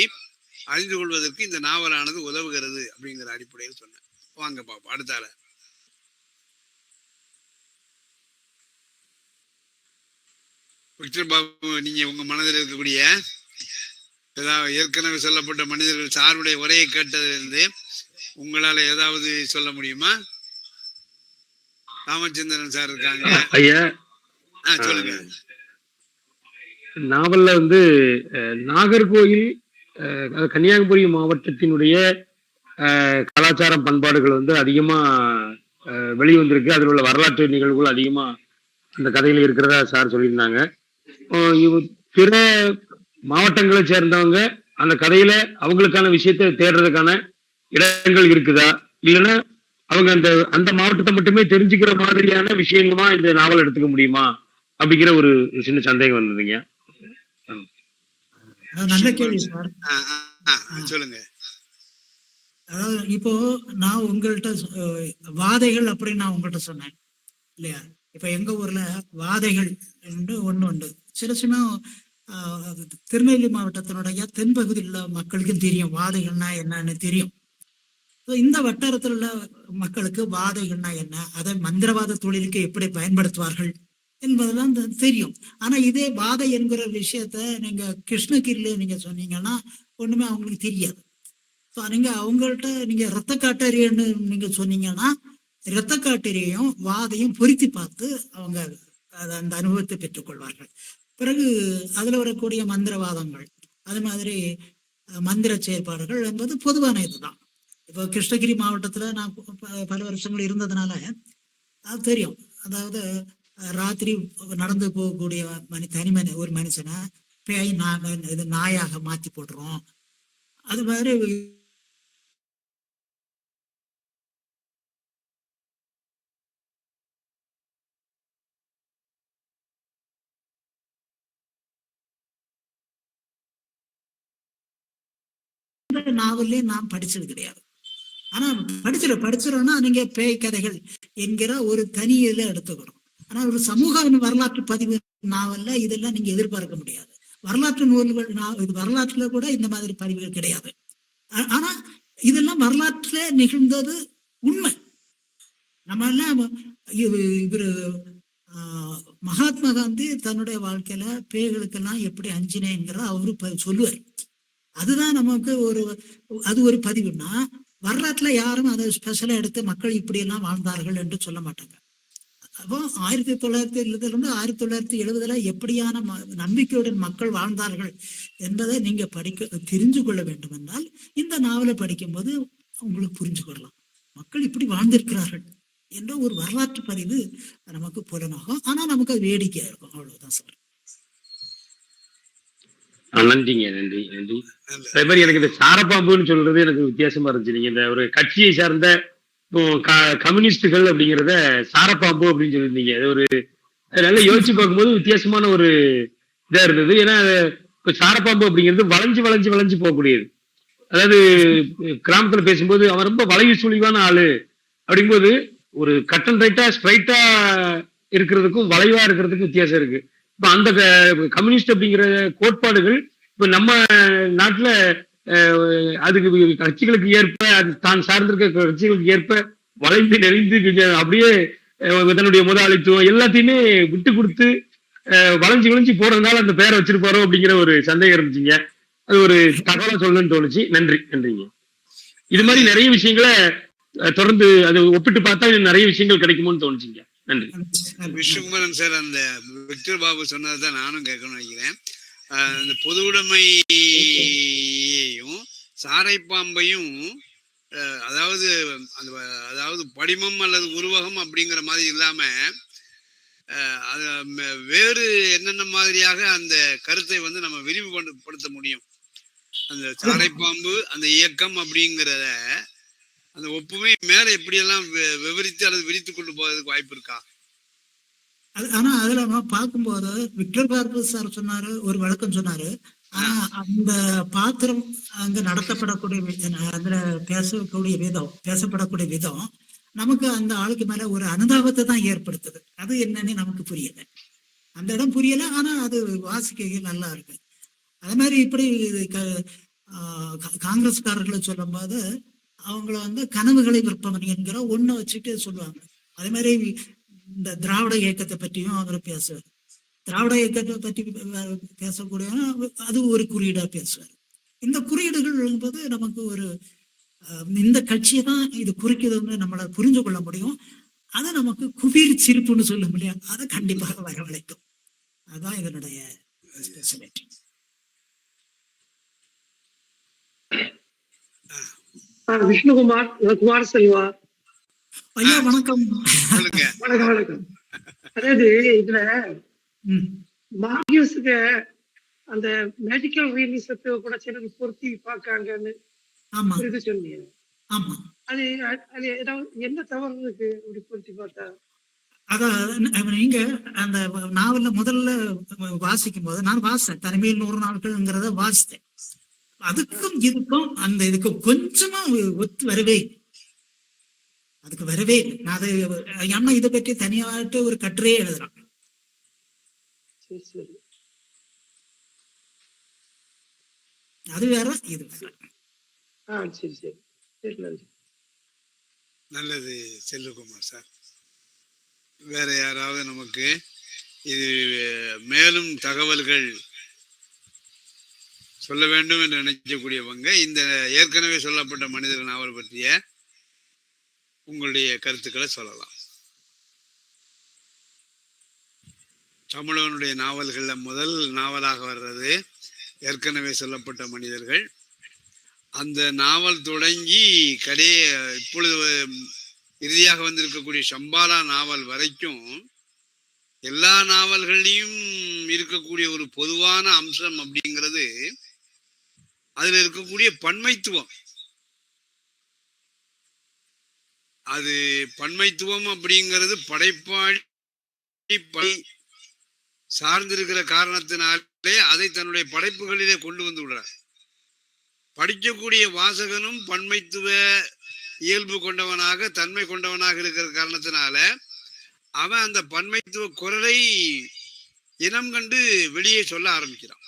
B: அறிந்து கொள்வதற்கு இந்த நாவலானது உதவுகிறது அப்படிங்கிற அடிப்படையில் சொன்னேன். வாங்க பாப்போம் அடுத்தால. விக்டர் பாபு, நீங்க உங்க மனதில் இருக்கக்கூடிய ஏதாவது ஏற்கனவே சொல்லப்பட்ட மனிதர்கள் சாருடைய உரையை கேட்டதிலிருந்து உங்களால ஏதாவது சொல்ல முடியுமா? ராமச்சந்திரன் சார் இருக்காங்க.
D: ஐயா
B: சொல்லுங்க.
D: நாவல்ல வந்து நாகர்கோயில் கன்னியாகுமரி மாவட்டத்தினுடைய கலாச்சாரம் பண்பாடுகள் வந்து அதிகமா வெளிவந்திருக்கு. அதில் உள்ள வரலாற்று நிகழ்வுகள் அதிகமா அந்த கதையில இருக்கிறதா சார் சொல்லியிருந்தாங்க. பிற மாவட்டங்களை சேர்ந்தவங்க அந்த கதையில அவங்களுக்கான விஷயத்தை தேடுறதுக்கான இடங்கள் இருக்குதா, இல்லைன்னா அவங்க அந்த அந்த மாவட்டத்தை மட்டுமே தெரிஞ்சுக்கிற மாதிரியான விஷயமா இந்த நாவல் எடுத்துக்க முடியுமா அப்படிங்கிற ஒரு சின்ன சந்தேகம் வந்ததுங்க.
A: நல்ல கேள்வி சார்.
B: சொல்லுங்க.
A: அதாவது இப்போ நான் உங்கள்கிட்ட வாதைகள் அப்படின்னு நான் உங்கள்கிட்ட சொன்னேன் இல்லையா? இப்ப எங்க ஊர்ல வாதைகள் ஒண்ணு உண்டு. சில சமயம் திருநெல்வேலி மாவட்டத்தினுடைய தென்பகுதியில் உள்ள மக்களுக்கும் தெரியும் வாதைகள்னா என்னன்னு தெரியும். இந்த வட்டாரத்தில் உள்ள மக்களுக்கு வாதைகள்னா என்ன, அதை மந்திரவாத தொழிலுக்கு எப்படி பயன்படுத்துவார்கள் என்பதெல்லாம் தெரியும். ஆனா இதே வாதை என்கிற விஷயத்த நீங்க கிருஷ்ணகிரியில நீங்க சொன்னீங்கன்னா ஒண்ணுமே அவங்களுக்கு தெரியாது. நீங்க அவங்கள்ட்ட நீங்க ரத்த காட்டறியன்னு நீங்க சொன்னீங்கன்னா இரத்த காட்டறியையும் வாதையும் பொருத்தி பார்த்து அவங்க அந்த அனுபவத்தை பெற்றுக்கொள்வார்கள். பிறகு அதுல வரக்கூடிய மந்திரவாதங்கள், அது மாதிரி மந்திர செயற்பாடுகள் என்பது பொதுவான இதுதான். இப்போ கிருஷ்ணகிரி மாவட்டத்துல நான் பல வருஷங்கள் இருந்ததுனால அது தெரியும். அதாவது ராத்திரி நடந்து போகக்கூடிய ஒரு மனுஷனை பேய் இது நாயாக மாத்தி போட்டுரும். அது மாதிரி நாவல்லே நான் படிச்சது கிடையாது. ஆனா படிச்சிடறோம்னா நீங்க பேய் கதைகள் என்கிற ஒரு தனி இதுல எடுத்துக்கணும். ஆனா ஒரு சமூக வரலாற்று பதிவு நாவல்ல இதெல்லாம் நீங்க எதிர்பார்க்க முடியாது. வரலாற்று நூல்கள் வரலாற்றுல கூட இந்த மாதிரி பதிவுகள் கிடையாது. ஆனா இதெல்லாம் வரலாற்றுல நிகழ்ந்தது உண்மை. நம்ம எல்லாம் இவரு மகாத்மா காந்தி தன்னுடைய வாழ்க்கையில பேய்களுக்கெல்லாம் எப்படி அஞ்சினேங்கிற அவரு சொல்லுவார். அதுதான் நமக்கு அது ஒரு பதிவுன்னா, வரலாற்றுல யாரும் அதை ஸ்பெஷலா எடுத்து மக்கள் இப்படி எல்லாம் வாழ்ந்தார்கள் என்று சொல்ல மாட்டாங்க. அப்போ 1970 1970 எப்படியான நம்பிக்கையுடன் மக்கள் வாழ்ந்தார்கள் என்பதை நீங்க தெரிஞ்சு கொள்ள வேண்டும் என்றால் இந்த நாவலை படிக்கும்போது உங்களுக்கு புரிஞ்சு கொள்ளலாம். மக்கள் இப்படி வாழ்ந்திருக்கிறார்கள் என்ற ஒரு வரலாற்று பதிவு நமக்கு புலனாகும். ஆனா நமக்கு அது வேடிக்கையா இருக்கும். அவ்வளவுதான் சார்.
D: நன்றிங்க, நன்றி நன்றி. அதே மாதிரி எனக்கு இந்த சாரப்பாம்புன்னு சொல்றது எனக்கு வித்தியாசமா இருந்துச்சு. நீங்க இந்த ஒரு கட்சியை சார்ந்த கம்யூனிஸ்டுகள் அப்படிங்கிறத சாரப்பாம்பு அப்படின்னு சொல்லியிருந்தீங்க. அது ஒரு நல்லா யோசிச்சு பார்க்கும்போது வித்தியாசமான ஒரு இதா இருந்தது. ஏன்னா இப்ப சாரப்பாம்பு அப்படிங்கிறது வளைஞ்சு வளைஞ்சு வளைஞ்சு போகக்கூடியது. அதாவது கிராமத்துல பேசும்போது அவன் ரொம்ப வளைவு சுழிவான ஆளு அப்படிங்கும்போது ஒரு கட் அண்ட் ரைட்டா ஸ்ட்ரைட்டா இருக்கிறதுக்கும் வளைவா இருக்கிறதுக்கும் வித்தியாசம் இருக்கு. இப்ப அந்த கம்யூனிஸ்ட் அப்படிங்கிற கோட்பாடுகள் இப்ப நம்ம நாட்டுல அதுக்கு கட்சிகளுக்கு ஏற்ப தான் சார்ந்திருக்க கட்சிகளுக்கு ஏற்ப வளைந்து நெளிந்து அப்படியே தன்னுடைய முதலாளித்துவம் எல்லாத்தையுமே விட்டு கொடுத்து வளைஞ்சு விளைஞ்சு போறதுனால அந்த பேரை வச்சிருப்பாரோ அப்படிங்கிற ஒரு சந்தேகம் இருந்துச்சுங்க. அது ஒரு தகவலை சொல்லணும்னு தோணுச்சு. நன்றிங்க. இது மாதிரி நிறைய விஷயங்களை தொடர்ந்து அதை ஒப்பிட்டு பார்த்தா நிறைய விஷயங்கள் கிடைக்குமோன்னு தோணுச்சுங்க. நன்றி.
B: விஸ்வகுமாரன் சார், அந்த விக்டர் பாபு சொன்னதான் நானும் கேட்கணும்னு நினைக்கிறேன். அந்த பொது உடைமையையும் சாரைப்பாம்பையும் அதாவது படிமம் அல்லது உருவகம் அப்படிங்கிற மாதிரி இல்லாம வேறு என்னென்ன மாதிரியாக அந்த கருத்தை நம்ம விரிவுபடுத்த முடியும். அந்த சாரைப்பாம்பு அந்த இயக்கம் அப்படிங்கிறத அந்த ஒப்புமை மேல எப்படியெல்லாம் விவரித்து அல்லது விரித்து கொண்டு போவதற்கு வாய்ப்பு இருக்கா?
A: ஆனா அதுல நம்ம பார்க்கும்போது விக்டர் பாபு சார் சொன்னாரு, ஒரு விளக்கம் சொன்னாரு. ஆனா அந்த பாத்திரம் அங்க நடத்தப்படக்கூடிய அதுல பேசப்படக்கூடிய விதம் நமக்கு அந்த ஆளுக்கு மேல ஒரு அனுதாபத்தை தான் ஏற்படுத்துது. அது என்னன்னு நமக்கு புரியல, அந்த இடம் புரியல. ஆனா அது வாசிக்க நல்லா இருக்கு. அது மாதிரி இப்படி காங்கிரஸ்காரர்களை சொல்லும்போது அவங்கள வந்து கனவுகளை விற்பவன் என்கிற ஒண்ணை வச்சுட்டு சொல்லுவாங்க. அதே மாதிரி இந்த திராவிட இயக்கத்தை பற்றியும் அவர் பேசுவார். திராவிட இயக்கத்தை பற்றி பேசக்கூடிய அது ஒரு குறியீடா பேசுவார். இந்த குறியீடுகள் என்பது நமக்கு ஒரு இந்த கட்சியை தான் இது குறிக்குதுன்னு நம்மளை புரிஞ்சு கொள்ள முடியும். அதை நமக்கு குபீர் சிரிப்புன்னு சொல்ல முடியாது, அதை கண்டிப்பாக வரவழைக்கும். அதுதான் இதனுடைய ஸ்பெஷாலிட்டி.
E: விஷ்ணுகுமார், குமார் செல்வா
A: ஐயா வணக்கம்.
E: வணக்கம் வணக்கம். அதாவது இதுல மார்க்யூஸுக்கு அந்த மெடிக்கல் ரியலிசத்தை கூட சிலர் பொருத்தி பார்க்காங்கன்னு சொன்னீங்க. அது அது ஏதாவது என்ன தவறு இருக்கு அப்படி பொருத்தி பார்த்தா?
A: அதான் நீங்க அந்த நாவல்ல முதல்ல வாசிக்கும் போது நான் வாசித்தேன், தனிமையில் 100 நாட்கள்ங்கிறத வாசித்தேன். அதுக்கும் இதுக்கும் அந்த இதுக்கும் கொஞ்சமா ஒத்து வரவே, அதுக்கு வரவே நான் அது அண்ணா இதை பற்றி தனியாட்டு ஒரு கட்டுரையே எழுதுறான். அது வேற இது வேற.
E: சரி சரி சரி,
B: நல்லது செல்வகுமார் சார். வேற யாராவது நமக்கு இது மேலும் தகவல்கள் சொல்ல வேண்டும் என்று நினைக்கக்கூடியவங்க இந்த ஏற்கனவே சொல்லப்பட்ட மனிதர் நாவல் பற்றிய உங்களுடைய கருத்துக்களை சொல்லலாம். தமிழனுடைய நாவல்கள்ல முதல் நாவலாக வர்றது ஏற்கனவே சொல்லப்பட்ட மனிதர்கள். அந்த நாவல் தொடங்கி இப்பொழுது இறுதியாக வந்திருக்கக்கூடிய சம்பாலா நாவல் வரைக்கும் எல்லா நாவல்களையும் இருக்கக்கூடிய ஒரு பொதுவான அம்சம் அப்படிங்கிறது அதுல இருக்கக்கூடிய பன்மைத்துவம். அது பன்மைத்துவம் அப்படிங்கிறது படைப்பாளி சார்ந்திருக்கிற காரணத்தினாலே அதை தன்னுடைய படைப்புகளிலே கொண்டு வந்து விடுறார். படிக்கக்கூடிய வாசகனும் பன்மைத்துவ இயல்பு கொண்டவனாக தன்மை கொண்டவனாக இருக்கிற காரணத்தினால அவன் அந்த பன்மைத்துவ குரலை இனம் கண்டு வெளியே சொல்ல ஆரம்பிக்கிறான்.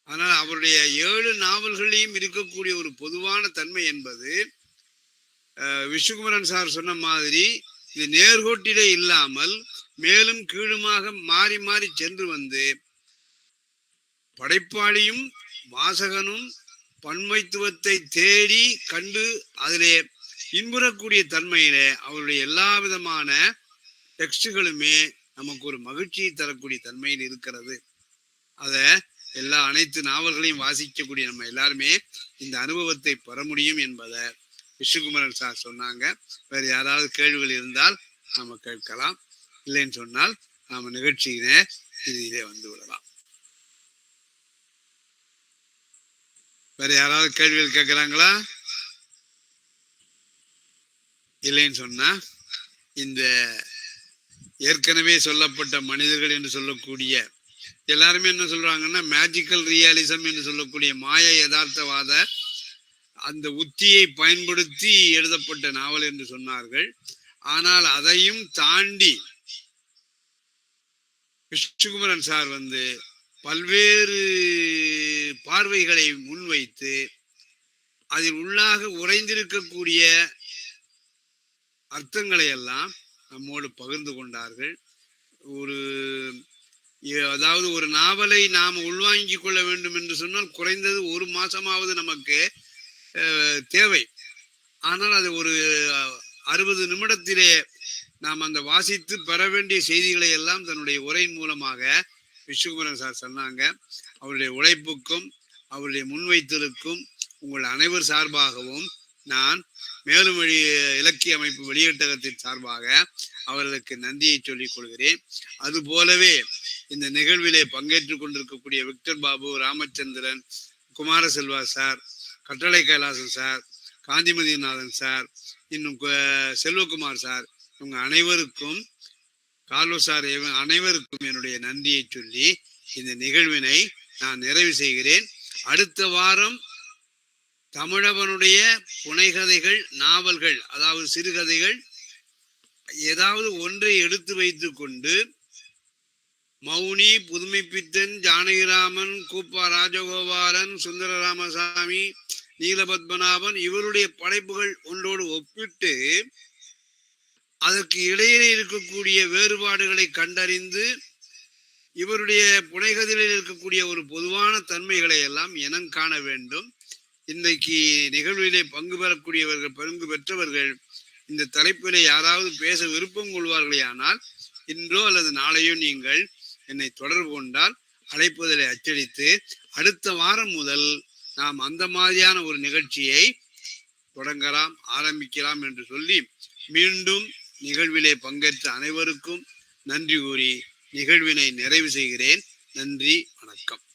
B: ஆனால் அவருடைய 7 நாவல்களையும் இருக்கக்கூடிய ஒரு பொதுவான தன்மை என்பது விஷ்ணுகுமரன் சார் சொன்ன மாதிரி இது நேர்கோட்டிலே இல்லாமல் மேலும் கீழுமாக மாறி மாறி சென்று வந்து படைப்பாளியும் வாசகனும் பன்மைத்துவத்தை தேடி கண்டு அதிலே இன்புறக்கூடிய தன்மையிலே அவருடைய எல்லா விதமான டெக்ஸ்டுகளுமே நமக்கு ஒரு மகிழ்ச்சியை தரக்கூடிய தன்மையில் இருக்கிறது. அத அனைத்து நாவல்களையும் வாசிக்கக்கூடிய நம்ம எல்லாருமே இந்த அனுபவத்தை பெற முடியும் என்பதை விஷ்ணுகுமரன் சார் சொன்னாங்க. வேற யாராவது கேள்விகள் இருந்தால் நாம கேட்கலாம், இல்லைன்னு சொன்னால் நாம நிகழ்ச்சியிலே இதிலே வந்து விடலாம். வேற யாராவது கேள்விகள் கேட்கிறாங்களா? இல்லைன்னு சொன்னா இந்த ஏற்கனவே சொல்லப்பட்ட மனிதர்கள் என்று சொல்லக்கூடிய எல்லாருமே என்ன சொல்றாங்கன்னா மேஜிக்கல் ரியாலிசம் என்று சொல்லக்கூடிய மாய யதார்த்தவாத அந்த உத்தியை பயன்படுத்தி எழுதப்பட்ட நாவல் என்று சொன்னார்கள். ஆனால் அதையும் தாண்டி விஷ்ணுகுமரன் சார் வந்து பல்வேறு பார்வைகளை முன்வைத்து அதில் உள்ளாக உறைந்திருக்கக்கூடிய அர்த்தங்களை எல்லாம் நம்மோடு பகிர்ந்து கொண்டார்கள். அதாவது ஒரு நாவலை நாம் உள்வாங்கிக் கொள்ள வேண்டும் என்று சொன்னால் குறைந்தது 1 மாசமாவது நமக்கு தேவை. ஆனால் அது ஒரு 60 நிமிடத்திலே நாம் அந்த வாசித்து பெற வேண்டிய செய்திகளை எல்லாம் தன்னுடைய உரையின் மூலமாக விஷ்ணுகுமரன் சார் சொன்னாங்க. அவருடைய உழைப்புக்கும் அவருடைய முன்வைத்தலுக்கும் உங்கள் அனைவர் சார்பாகவும் நான் மேலும் இலக்கிய அமைப்பு வெளியீட்டகத்தின் சார்பாக அவர்களுக்கு நன்றியை சொல்லிக் கொள்கிறேன். அது போலவே இந்த நிகழ்விலே பங்கேற்றுக் கொண்டிருக்கக்கூடிய விக்டர் பாபு, ராமச்சந்திரன், குமார செல்வா சார், கட்டளை கைலாசன் சார், காந்திமதிநாதன் சார், இன்னும் செல்வகுமார் சார், இவங்க அனைவருக்கும், கார்லோ சார் அனைவருக்கும் என்னுடைய நன்றியை சொல்லி இந்த நிகழ்வினை நான் நிறைவு செய்கிறேன். அடுத்த வாரம் தமிழவனுடைய புனைகதைகள், நாவல்கள், அதாவது சிறுகதைகள் ஏதாவது ஒன்றை எடுத்து வைத்து கொண்டு மௌனி, புதுமைப்பித்தன், ஜானகிராமன், கூப்பா ராஜகோபாலன், சுந்தர ராமசாமி, நீலபத்மநாபன் இவருடைய படைப்புகள் ஒன்றோடு ஒப்பிட்டு அதற்கு இடையே இருக்கக்கூடிய வேறுபாடுகளை கண்டறிந்து இவருடைய புனைகதிலில் இருக்கக்கூடிய ஒரு பொதுவான தன்மைகளை எல்லாம் இனம் காண வேண்டும். இன்றைக்கு நிகழ்விலே பங்கு பெற்றவர்கள் இந்த தலைப்பிலே யாராவது பேச விருப்பம் கொள்வார்களே ஆனால் இன்றோ அல்லது நாளையோ நீங்கள் என்னை தொடர்பு கொண்டால் அழைப்புதலை அச்சடித்து அடுத்த வாரம் முதல் நாம் அந்த மாதிரியான ஒரு நிகழ்ச்சியை தொடங்கலாம், ஆரம்பிக்கலாம் என்று சொல்லி மீண்டும் நிகழ்விலே பங்கேற்ற அனைவருக்கும் நன்றி கூறி நிகழ்வினை நிறைவு செய்கிறேன். நன்றி, வணக்கம்.